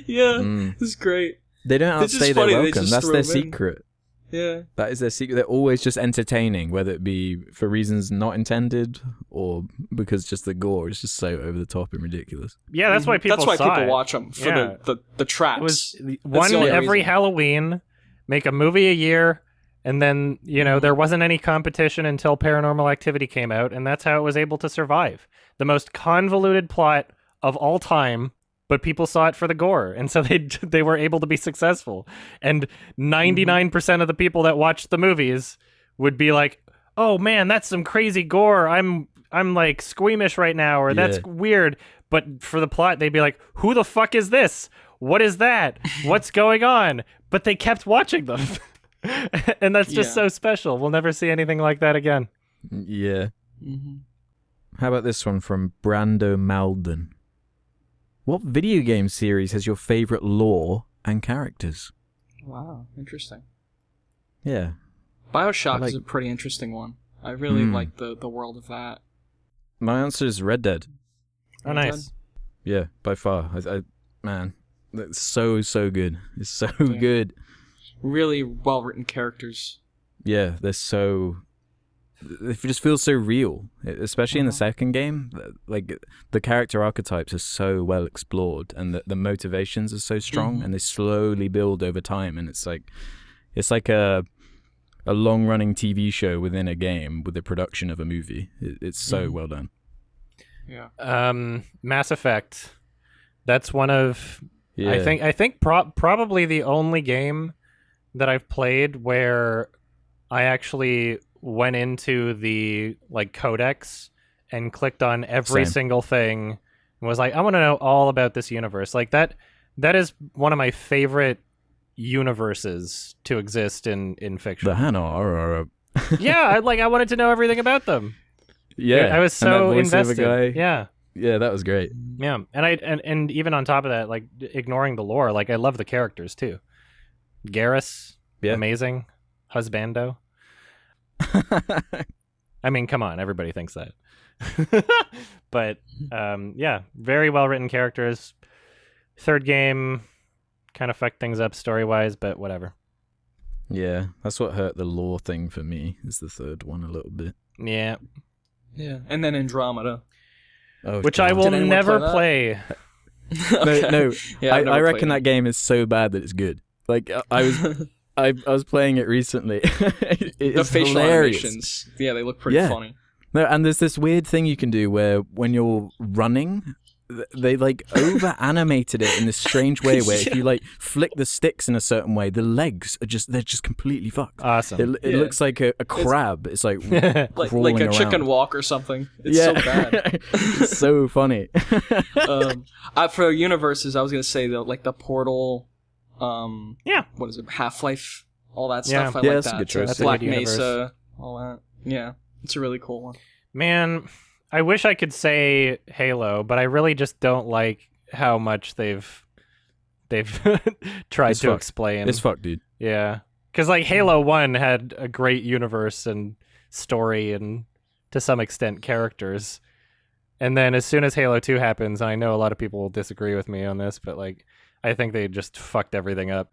This is great. They don't It's just outstay their funny, they welcome. just That's throw their them in. secret. Yeah. That is their secret. They're always just entertaining, whether it be for reasons not intended or because just the gore is just so over the top and ridiculous. Yeah, that's why people. That's why saw people it. watch them for Yeah. the traps. It was That's one the only every reason. Halloween, make a movie a year, and then there wasn't any competition until Paranormal Activity came out, and that's how it was able to survive. The most convoluted plot of all time. But people saw it for the gore, and so they were able to be successful. And 99% of the people that watched the movies would be like, "Oh man, that's some crazy gore. I'm like squeamish right now, or that's weird." But for the plot, they'd be like, "Who the fuck is this? What is that? What's going on?" But they kept watching them, and that's just so special. We'll never see anything like that again. Yeah. How about this one from Brando Malden? What video game series has your favorite lore and characters? Wow, interesting. Yeah. BioShock is a pretty interesting one. I really like the world of that. My answer is Red Dead. Oh, nice. Yeah, by far. Man, that's so good. It's so good. Really well written characters. Yeah, they're so. It just feels so real, especially in the second game. Like the character archetypes are so well explored, and the motivations are so strong, and they slowly build over time. And it's like a long running TV show within a game with the production of a movie. It's so well done. Yeah. Mass Effect. That's one of Yeah. I think probably the only game that I've played where I actually went into the like codex and clicked on every Same. single thing and was like, I want to know all about this universe. Like that is one of my favorite universes to exist in fiction. The Hanar. Yeah, I wanted to know everything about them. Yeah, I was and that so voiceover invested. guy. Yeah, that was great. Yeah, and even on top of that, like ignoring the lore, like I love the characters too. Garrus, amazing. Husbando. I mean, come on, everybody thinks that. But very well written characters. Third game kind of fucked things up story wise, but whatever. Yeah, that's what hurt the lore thing for me, is the third one a little bit. Yeah. Yeah. And then Andromeda. Oh, Which God. I will Did anyone never play play. Okay. No, Yeah, I've I never reckon played that game is so bad that it's good. Like I was playing it recently. It the is facial hilarious. animations. Yeah, they look pretty Yeah. funny. No, and there's this weird thing you can do where when you're running, they like over animated it in this strange way where if you like flick the sticks in a certain way, the legs are they're just completely fucked. Awesome. It looks like a crab. It's like Like crawling a around. chicken walk or something. It's so bad. It's so funny. For universes, I was gonna say the Portal. Yeah. What is it? Half-Life. All that Yeah. stuff. I Yeah, like that's a that. good choice. That's a Black good universe. Mesa. All that. Yeah, it's a really cool one. Man, I wish I could say Halo, but I really just don't like how much they've tried It's to fucked. explain. It's fucked, dude. Yeah. Because, like, Halo 1 had a great universe and story and, to some extent, characters. And then as soon as Halo 2 happens, and I know a lot of people will disagree with me on this, but, like, I think they just fucked everything up.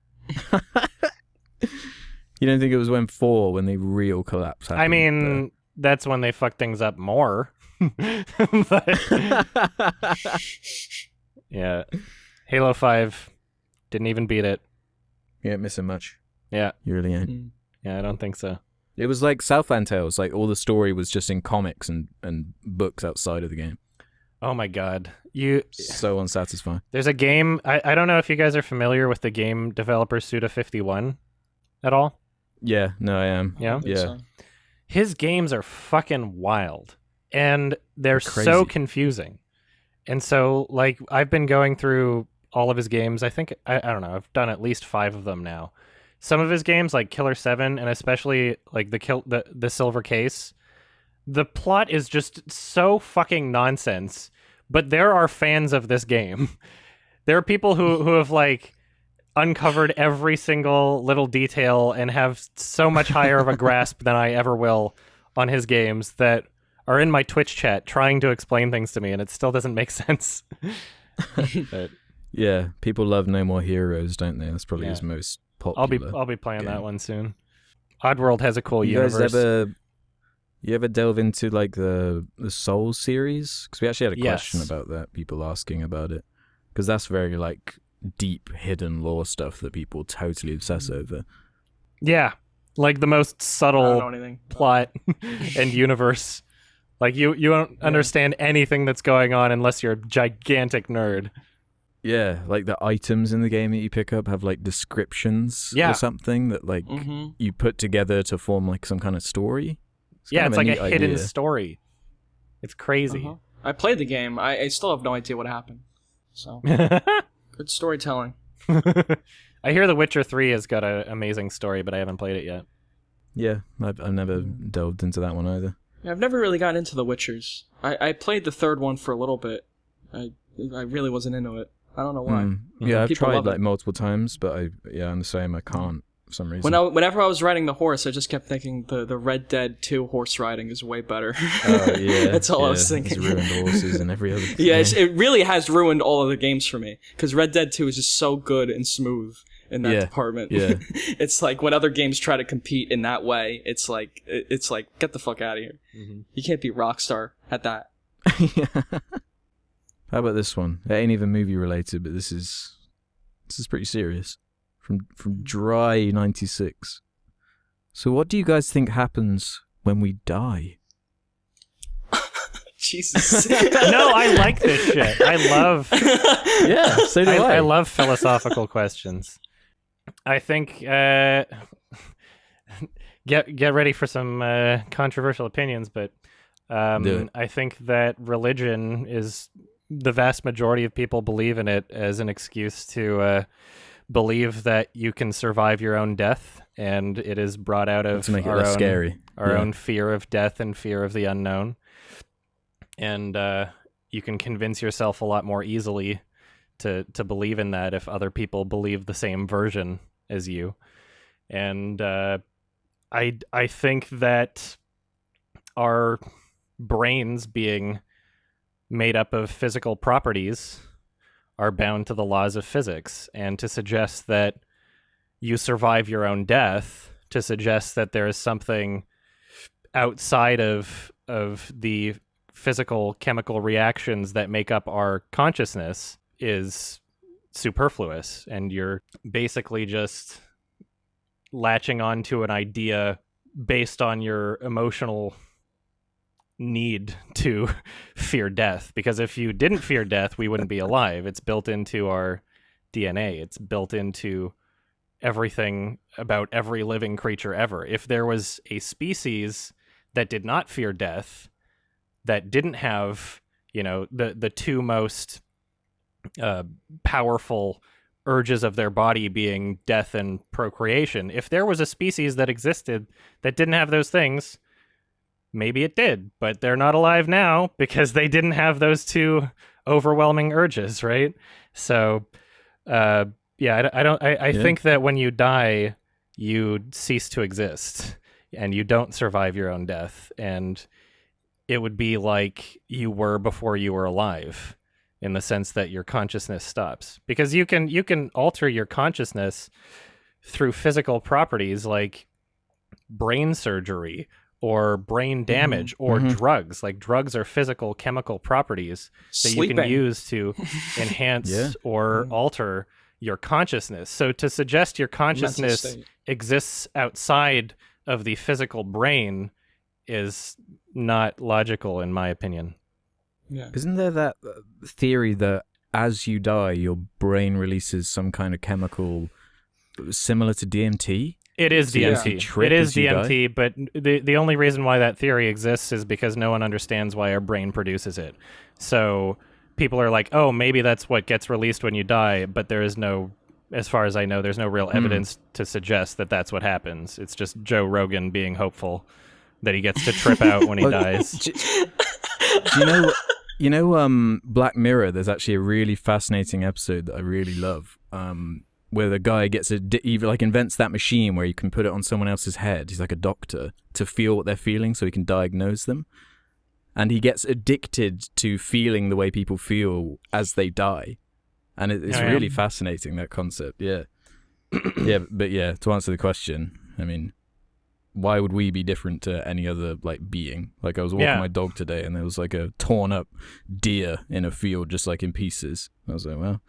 You don't think it was when the real collapse happened? I mean, that's when they fucked things up more. But, yeah. Halo 5 didn't even beat it. you ain't missing much. Yeah. You really ain't. Yeah, I don't think so. It was like Southland Tales. Like all the story was just in comics and books outside of the game. Oh my god. So unsatisfying. There's a game, I don't know if you guys are familiar with the game developer Suda51 at all. Yeah, no, I am. Yeah? I think so. His games are fucking wild, and they're so crazy. confusing. And so, like, I've been going through all of his games. I think, I don't know, I've done at least 5 of them now. Some of his games, like Killer 7, and especially, like, the Silver Case, the plot is just so fucking nonsense, but there are fans of this game. There are people who have, like, uncovered every single little detail and have so much higher of a grasp than I ever will on his games that are in my Twitch chat trying to explain things to me, and it still doesn't make sense. But Yeah, people love No More Heroes, don't they? That's probably his most popular. I'll be playing game. that one soon. Oddworld has a cool You universe. guys ever delve into like the Souls series? Because we actually had a question Yes. about that. People asking about it because that's very like deep hidden lore stuff that people totally obsess over. Yeah, like the most I don't know subtle anything. plot and universe. Like you don't understand anything that's going on unless you're a gigantic nerd. Yeah, like the items in the game that you pick up have like descriptions Yeah. or something that like you put together to form like some kind of story. Yeah, kind it's of like a neat hidden idea. story. It's crazy. Uh-huh. I played the game. I still have no idea what happened. So good storytelling. I hear The Witcher 3 has got an amazing story, but I haven't played it yet. Yeah, I've never delved into that one either. Yeah, I've never really gotten into the Witchers. I played the third one for a little bit. I really wasn't into it. I don't know why. Yeah, I've People tried love it. like multiple times, but I'm the same. I can't for some reason. Whenever I was riding the horse, I just kept thinking the Red Dead 2 horse riding is way better. Oh yeah, That's all I was It's thinking. ruined horses and every other. Yeah, game. it really has ruined all of the games for me because Red Dead 2 is just so good and smooth in that department. Yeah. It's like when other games try to compete in that way, it's like get the fuck out of here. Mm-hmm. You can't be Rockstar at that. How about this one? It ain't even movie related, but this is pretty serious. From Dry 96. So what do you guys think happens when we die? Jesus. No, I like this shit. I love Yeah, so do I love philosophical questions. I think get ready for some controversial opinions, but Do it. I think that religion is the vast majority of people believe in it as an excuse to believe that you can survive your own death, and it is brought out of to make it our less own, scary. our Yeah. own fear of death and fear of the unknown. And you can convince yourself a lot more easily to believe in that if other people believe the same version as you. And I think that our brains being made up of physical properties are bound to the laws of physics, and to suggest that you survive your own death, to suggest that there is something outside of the physical chemical reactions that make up our consciousness is superfluous, and you're basically just latching onto an idea based on your emotional need to fear death. Because if you didn't fear death, we wouldn't be alive. It's built into our DNA. It's built into everything about every living creature ever. If there was a species that did not fear death, that didn't have, the two most powerful urges of their body being death and procreation, if there was a species that existed that didn't have those things, maybe it did, but they're not alive now because they didn't have those two overwhelming urges, right? So, I think that when you die, you cease to exist and you don't survive your own death. And it would be like you were before you were alive, in the sense that your consciousness stops. Because you can alter your consciousness through physical properties like brain surgery or brain damage or drugs. Like, drugs are physical chemical properties that you can use to enhance or alter your consciousness. So to suggest your consciousness exists outside of the physical brain is not logical, in my opinion. Yeah. Isn't there that theory that as you die, your brain releases some kind of chemical similar to DMT? It is DMT. It is DMT, but the only reason why that theory exists is because no one understands why our brain produces it. So people are like, oh, maybe that's what gets released when you die, but there is no, as far as I know, there's no real evidence to suggest that that's what happens. It's just Joe Rogan being hopeful that he gets to trip out when he dies. Do you know, Black Mirror, there's actually a really fascinating episode that I really love, where the guy invents that machine where you can put it on someone else's head. He's like a doctor to feel what they're feeling so he can diagnose them. And he gets addicted to feeling the way people feel as they die. And it's really fascinating, that concept. Yeah. To answer the question, I mean, why would we be different to any other being? Like, I was walking my dog today and there was like a torn up deer in a field, just like in pieces. I was like, well,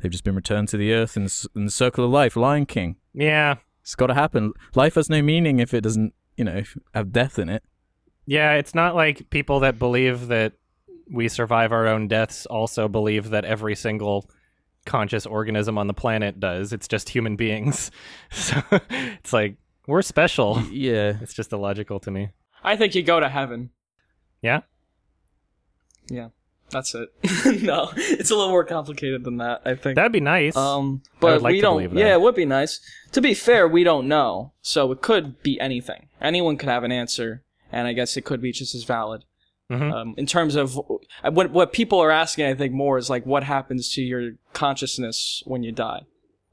they've just been returned to the earth in the circle of life. Lion King. Yeah. It's got to happen. Life has no meaning if it doesn't, have death in it. Yeah, it's not like people that believe that we survive our own deaths also believe that every single conscious organism on the planet does. It's just human beings. So it's like, we're special. Yeah. It's just illogical to me. I think you go to heaven. Yeah? Yeah. That's it. No, it's a little more complicated than that, I think. That'd be nice. But we don't. Yeah, it would be nice. To be fair, we don't know. So it could be anything. Anyone could have an answer, and I guess it could be just as valid. Mm-hmm. In terms of what people are asking, I think more is like, what happens to your consciousness when you die?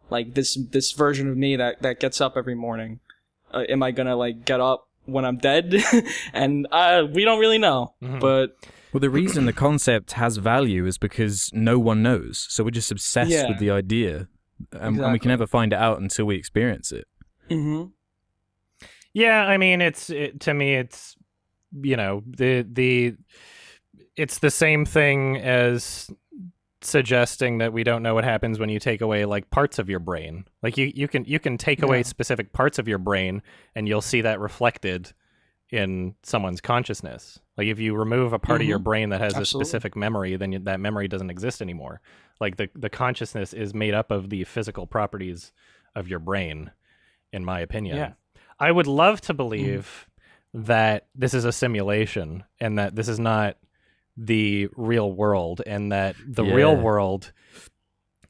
Like this version of me that gets up every morning. Am I gonna get up when I'm dead? And we don't really know. Mm-hmm. But well, the reason the concept has value is because no one knows. So we're just obsessed with the idea, and we can never find it out until we experience it. Mm-hmm. Yeah, I mean, to me, it's it's the same thing as suggesting that we don't know what happens when you take away parts of your brain. Like you can take away specific parts of your brain and you'll see that reflected in someone's consciousness. Like if you remove a part of your brain that has a specific memory, then that memory doesn't exist anymore. Like the consciousness is made up of the physical properties of your brain, in my opinion. Yeah. I would love to believe that this is a simulation and that this is not the real world, and that the real world,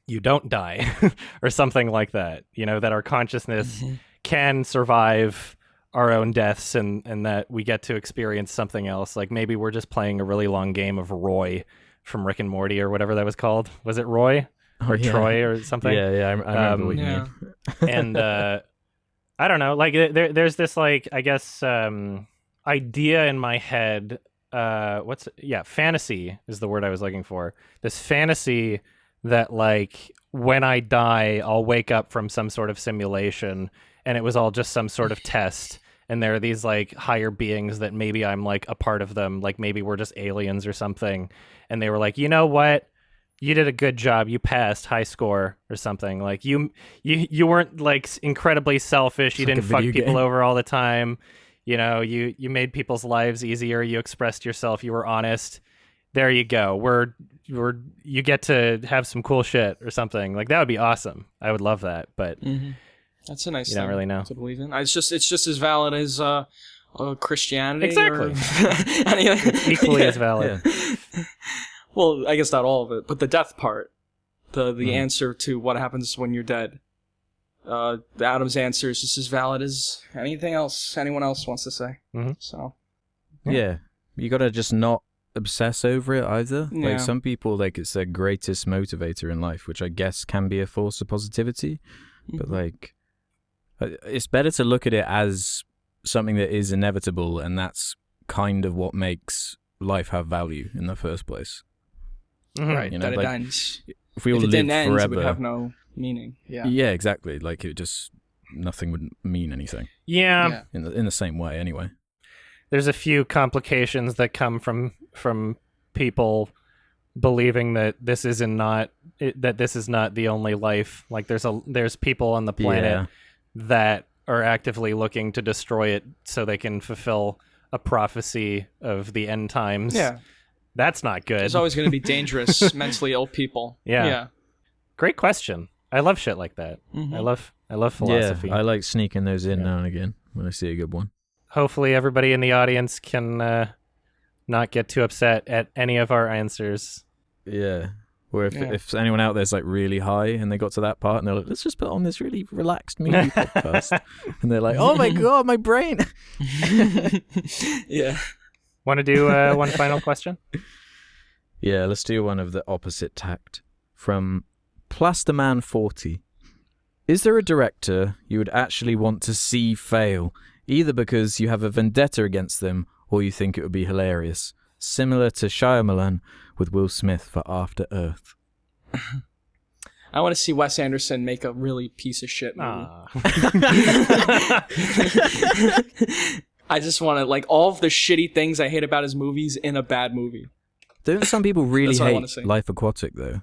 you don't die or something like that. That our consciousness can survive our own deaths, and that we get to experience something else. Like maybe we're just playing a really long game of Roy from Rick and Morty or whatever that was called. Was it Roy or Troy or something? Yeah, I remember what you mean. And I don't know. There's this I guess idea in my head. Fantasy is the word I was looking for. This fantasy that when I die, I'll wake up from some sort of simulation and it was all just some sort of test. And there are these higher beings that maybe I'm a part of them. Like maybe we're just aliens or something. And they were like, you know what? you did a good job. You passed high score or something. Like you weren't like incredibly selfish. You It's like didn't a fuck video people game. over all the time. You made people's lives easier. You expressed yourself. You were honest. There you go. You get to have some cool shit or something. Like that would be awesome. I would love that. But That's a nice you thing don't really know. to believe in. It's just as valid as Christianity. Exactly. Or anything. It's equally as valid. Yeah. Well, I guess not all of it, but the death part, the answer to what happens when you're dead. Adam's answer is just as valid as anything else anyone else wants to say. So, Yeah. You gotta just not obsess over it either. Yeah. Like some people, like it's their greatest motivator in life, which I guess can be a force of positivity. But like, it's better to look at it as something that is inevitable, and that's kind of what makes life have value in the first place. right, You know, that it like, ends. If we If all it lived didn't end, forever, it would have no meaning. Yeah. yeah, exactly. Like it just nothing would mean anything Yeah. in the same way, anyway. There's a few complications that come from people believing that this is not the only life. Like there's people on the planet that are actively looking to destroy it so they can fulfill a prophecy of the end times. Yeah. That's not good. There's always going to be dangerous, mentally ill people. Yeah. Great question. I love shit like that. I love philosophy. Yeah, I like sneaking those in now and again when I see a good one. Hopefully everybody in the audience can not get too upset at any of our answers. Yeah. Or if anyone out there's like really high and they got to that part and they're like, let's just put on this really relaxed movie podcast. And they're like, oh my God, my brain. Yeah. Want to do one final question? Yeah, let's do one of the opposite tact. From Plasterman40. Is there a director you would actually want to see fail, either because you have a vendetta against them or you think it would be hilarious? Similar to Shyamalan with Will Smith for After Earth. I want to see Wes Anderson make a really piece of shit movie. I just want to, like, all of the shitty things I hate about his movies in a bad movie. Don't some people really That's what I wanna hate see. Life Aquatic, though?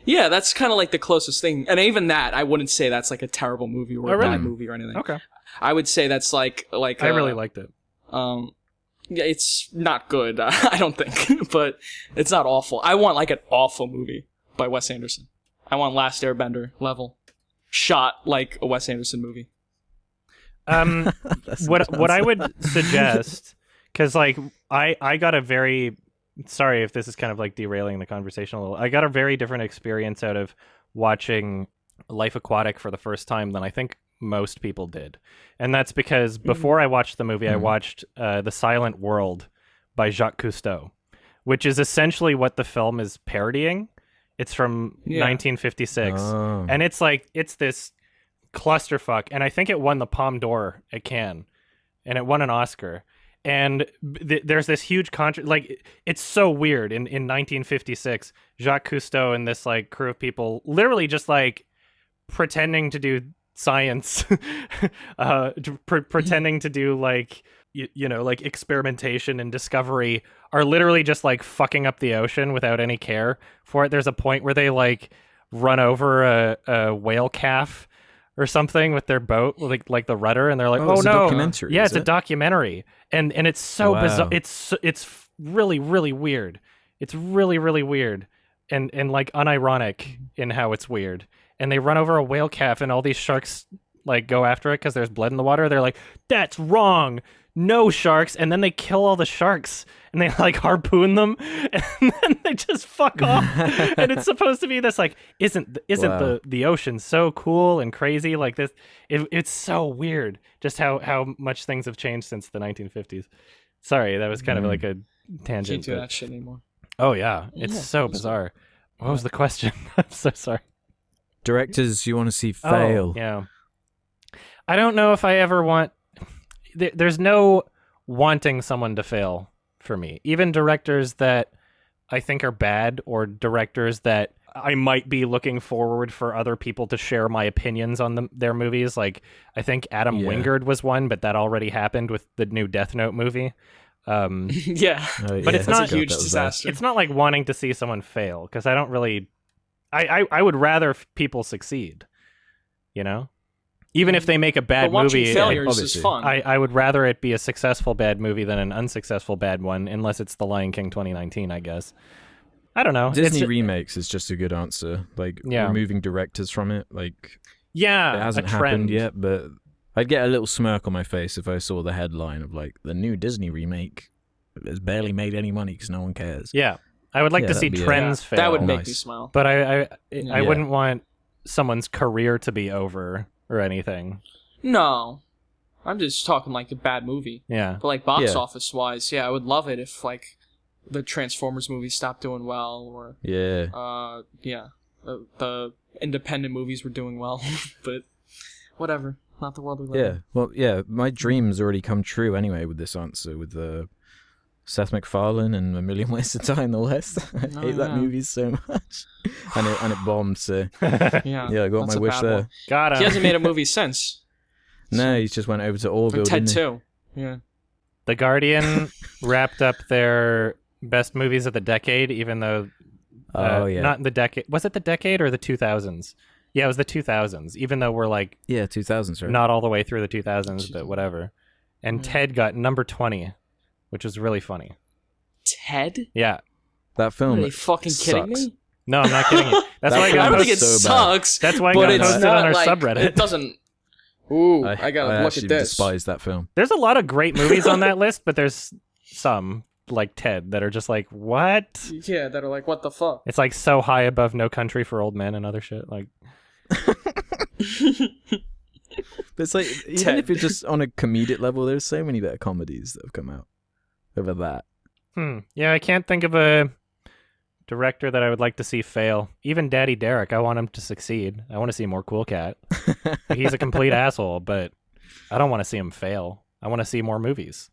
Yeah, that's kind of like the closest thing. And even that, I wouldn't say that's like a terrible movie or a really? bad movie or anything. Okay. I would say that's like I really liked it. Yeah, it's not good, I don't think, but it's not awful. I want like an awful movie by Wes Anderson. I want Last Airbender level, shot like a Wes Anderson movie. What I would suggest, because like I got a very, sorry if this is kind of like derailing the conversation a little. I got a very different experience out of watching Life Aquatic for the first time than I think most people did. And that's because before I watched the movie, I watched The Silent World by Jacques Cousteau, which is essentially what the film is parodying. It's from 1956. Oh. And it's like, it's this clusterfuck. And I think it won the Palme d'Or at Cannes. And it won an Oscar. And there's this huge like, it's so weird. In 1956, Jacques Cousteau and this like crew of people literally just like pretending to do science, pretending to do like you know, like experimentation and discovery, are literally just like fucking up the ocean without any care for it. There's a point where they like run over a whale calf or something with their boat, like the rudder, and they're like, "Oh it's no!" a documentary, yeah, is it's a it? documentary, and it's so Wow. bizarre. It's really really weird. It's really really weird, and like unironic in how it's weird. And they run over a whale calf, and all these sharks like go after it because there's blood in the water. They're like, "That's wrong. No sharks!" And then they kill all the sharks, and they like harpoon them, and then they just fuck off. And it's supposed to be this like, isn't Wow. the ocean so cool and crazy like this? It's so weird just how much things have changed since the 1950s. Sorry, that was kind of like a Can't tangent. do but- that shit anymore. Oh yeah, it's so bizarre. What was the question? I'm so sorry. Directors you want to see fail. Oh, yeah. I don't know if I ever want... There's no wanting someone to fail for me. Even directors that I think are bad, or directors that I might be looking forward for other people to share my opinions on their movies. Like, I think Adam Yeah. Wingard was one, but that already happened with the new Death Note movie. Yeah, But it's that's not a huge disaster. It's not like wanting to see someone fail, because I don't really. I would rather people succeed, you know, even if they make a bad but watching movie. failures is fun. I would rather it be a successful bad movie than an unsuccessful bad one, unless it's The Lion King 2019, I guess. I don't know. Disney remakes is just a good answer. Like removing directors from it, like it hasn't happened yet, but I'd get a little smirk on my face if I saw the headline of like the new Disney remake has barely made any money because no one cares. Yeah, I would like to see trends fail. That would make me smile. But I wouldn't want someone's career to be over or anything. No, I'm just talking like a bad movie. Yeah, but like box office wise, I would love it if like the Transformers movies stopped doing well, or the independent movies were doing well. But whatever, not the world we live in. Well, my dreams already come true anyway with this answer, with Seth MacFarlane and A Million Ways to Die in the West. I hate that movie so much, and it bombed. So I got my wish there. Got him. He hasn't made a movie since. No, he just went over to Orville. Ted 2. Yeah. The Guardian wrapped up their best movies of the decade, even though not in the decade. Was it the decade or the 2000s? Yeah, it was the 2000s, even though we're like 2000s, right? Not all the way through the 2000s, but whatever. And Ted got number 20, which was really funny. Ted? Yeah. That film. Are you fucking kidding me? No, I'm not kidding you. That's why I got I don't think it so sucks. That's why I got posted on our subreddit. It doesn't. Ooh, I gotta look at this. I despise that film. There's a lot of great movies on that list, but there's some, like Ted, that are just like, what? Yeah, that are like, what the fuck? It's like so high above No Country for Old Men and other shit. Like, but it's like, even if you're just on a comedic level, there's so many better comedies that have come out over that. Yeah, I can't think of a director that I would like to see fail. Even Daddy Derek, I want him to succeed. I want to see more Cool Cat. He's a complete asshole, but I don't want to see him fail. I want to see more movies.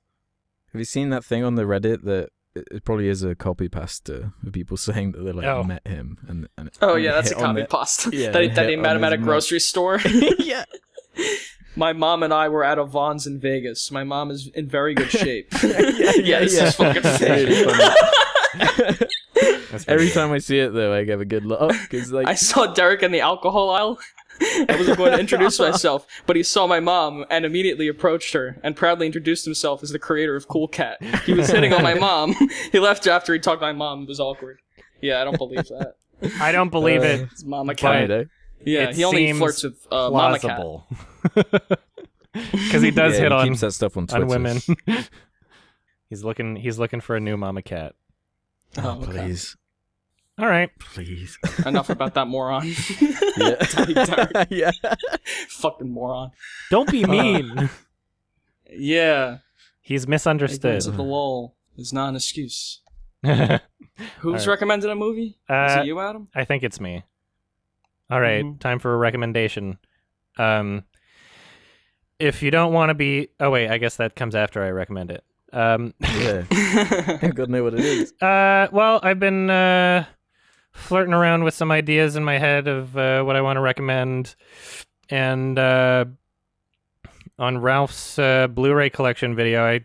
Have you seen that thing on the Reddit that it probably is a copy pasta of people saying that they met him and that's a copy pasta that he met him at a grocery store. Yeah. My mom and I were at a Vons in Vegas. My mom is in very good shape. This is fucking fake. Every time I see it, though, I give a good look. I saw Derek in the alcohol aisle. I wasn't going to introduce myself, but he saw my mom and immediately approached her and proudly introduced himself as the creator of Cool Cat. He was hitting on my mom. He left after he talked to my mom. It was awkward. Yeah, I don't believe that. I don't believe it. It's Mama Cat. Yeah, he only flirts with Mama Cat. Because he does hit keeps that stuff on Twitter. women. He's looking for a new Mama Cat. Oh, please. All right. Please. Enough about that moron. Yeah. Fucking moron. Don't be mean. Yeah. He's misunderstood. Ignorance of the lull is not an excuse. Who's recommended a movie? Is it you, Adam? I think it's me. All right. Time for a recommendation. If you don't want to be... Oh, wait. I guess that comes after I recommend it. Yeah. I gotta know what it is. Well, I've been flirting around with some ideas in my head of what I want to recommend, and on Ralph's Blu-ray collection video,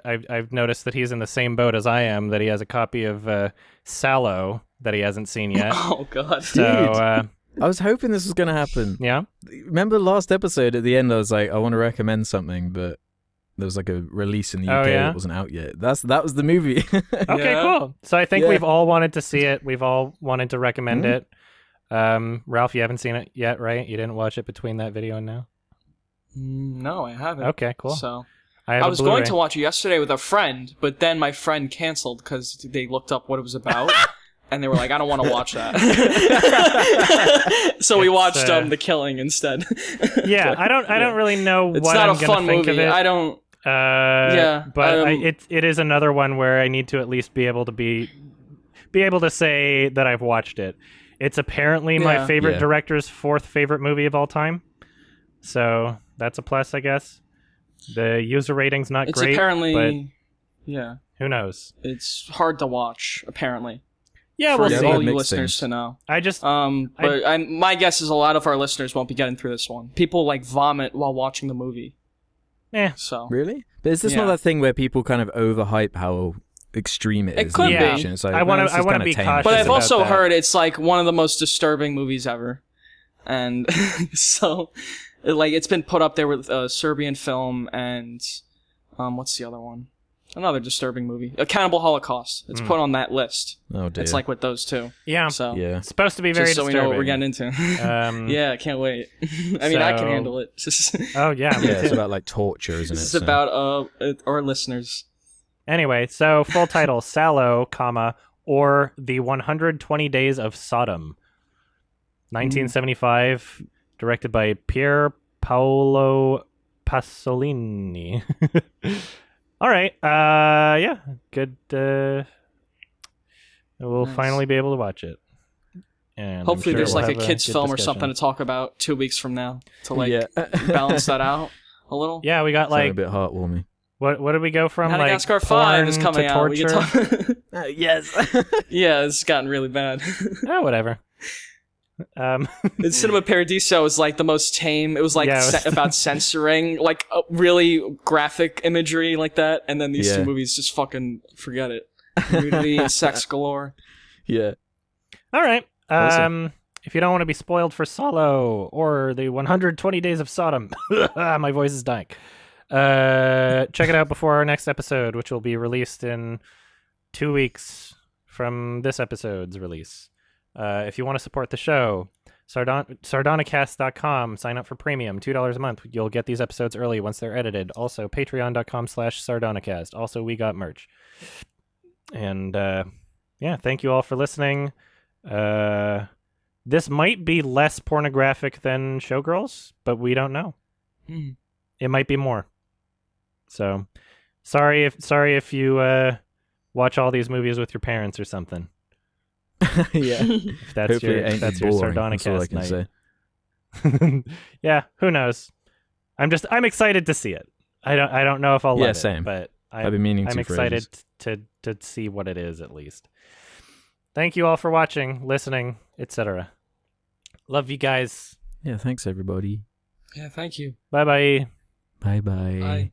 I've noticed that he's in the same boat as I am. That he has a copy of Salo that he hasn't seen yet. Oh God, so, I was hoping this was gonna happen. Yeah. Remember last episode at the end? I was like, I want to recommend something, but there was like a release in the UK that wasn't out yet. That was the movie. Okay, cool. So I think we've all wanted to see it. We've all wanted to recommend it. Ralph, you haven't seen it yet, right? You didn't watch it between that video and now? No, I haven't. Okay, cool. So I was going to watch it yesterday with a friend, but then my friend canceled because they looked up what it was about. And they were like, I don't want to watch that. So we watched The Killing instead. Yeah, I don't really know it's what not I'm a gonna fun think movie. of it. I don't. But it is another one where I need to at least be able to say that I've watched it. It's apparently my favorite director's fourth favorite movie of all time. So that's a plus, I guess. The user rating's not great. It's apparently, who knows? It's hard to watch, apparently. Yeah, we'll see. All you listeners to know. My guess is a lot of our listeners won't be getting through this one. People like vomit while watching the movie. So Really? But is this not that thing where people kind of overhype how extreme it is? It could be. It's like, I want to be cautious. But I've also that. heard it's like one of the most disturbing movies ever, and so like it's been put up there with a Serbian film and what's the other one? Another disturbing movie, A Cannibal Holocaust. It's put on that list. Oh dear. It's like with those two. Yeah. So it's supposed to be very just so disturbing. we know what we're getting into. Yeah, I can't wait. I mean, I can handle it. Oh yeah. It's about like torture, isn't it? It's about our listeners. Anyway, so full title: Salo, or the 120 Days of Sodom, 1975, directed by Pier Paolo Pasolini. All right. Yeah. Good. We'll finally be able to watch it. And hopefully there's we'll like a have kids good film or discussion. something to talk about 2 weeks from now to like balance that out a little. Yeah, we got like like a bit heartwarming. What did we go from? Madagascar like 5 is porn coming to out. We torture? can talk. Yes. Yeah, it's gotten really bad. Oh, whatever. Cinema Paradiso is like the most tame. It was like about censoring like really graphic imagery like that, and then these two movies just fucking forget it. Nudity and sex galore. Yeah. All right. Awesome. If you don't want to be spoiled for Salo or the 120 Days of Sodom, my voice is dying. Check it out before our next episode, which will be released in 2 weeks from this episode's release. If you want to support the show, Sardonicast.com, sign up for premium, $2 a month. You'll get these episodes early once they're edited. Also, patreon.com/Sardonicast. Also, we got merch. And thank you all for listening. This might be less pornographic than Showgirls, but we don't know. It might be more. So, sorry if you watch all these movies with your parents or something. Yeah. If that's Hopefully your it ain't that's your boring. That's all I Sardonicast can night. Yeah, who knows? I'm excited to see it. I don't know if I'll love same. it, but I've been meaning to I'm for excited ages. to see what it is at least. Thank you all for watching, listening, etc. Love you guys. Yeah, thanks everybody. Yeah, thank you. Bye-bye. Bye-bye. Bye.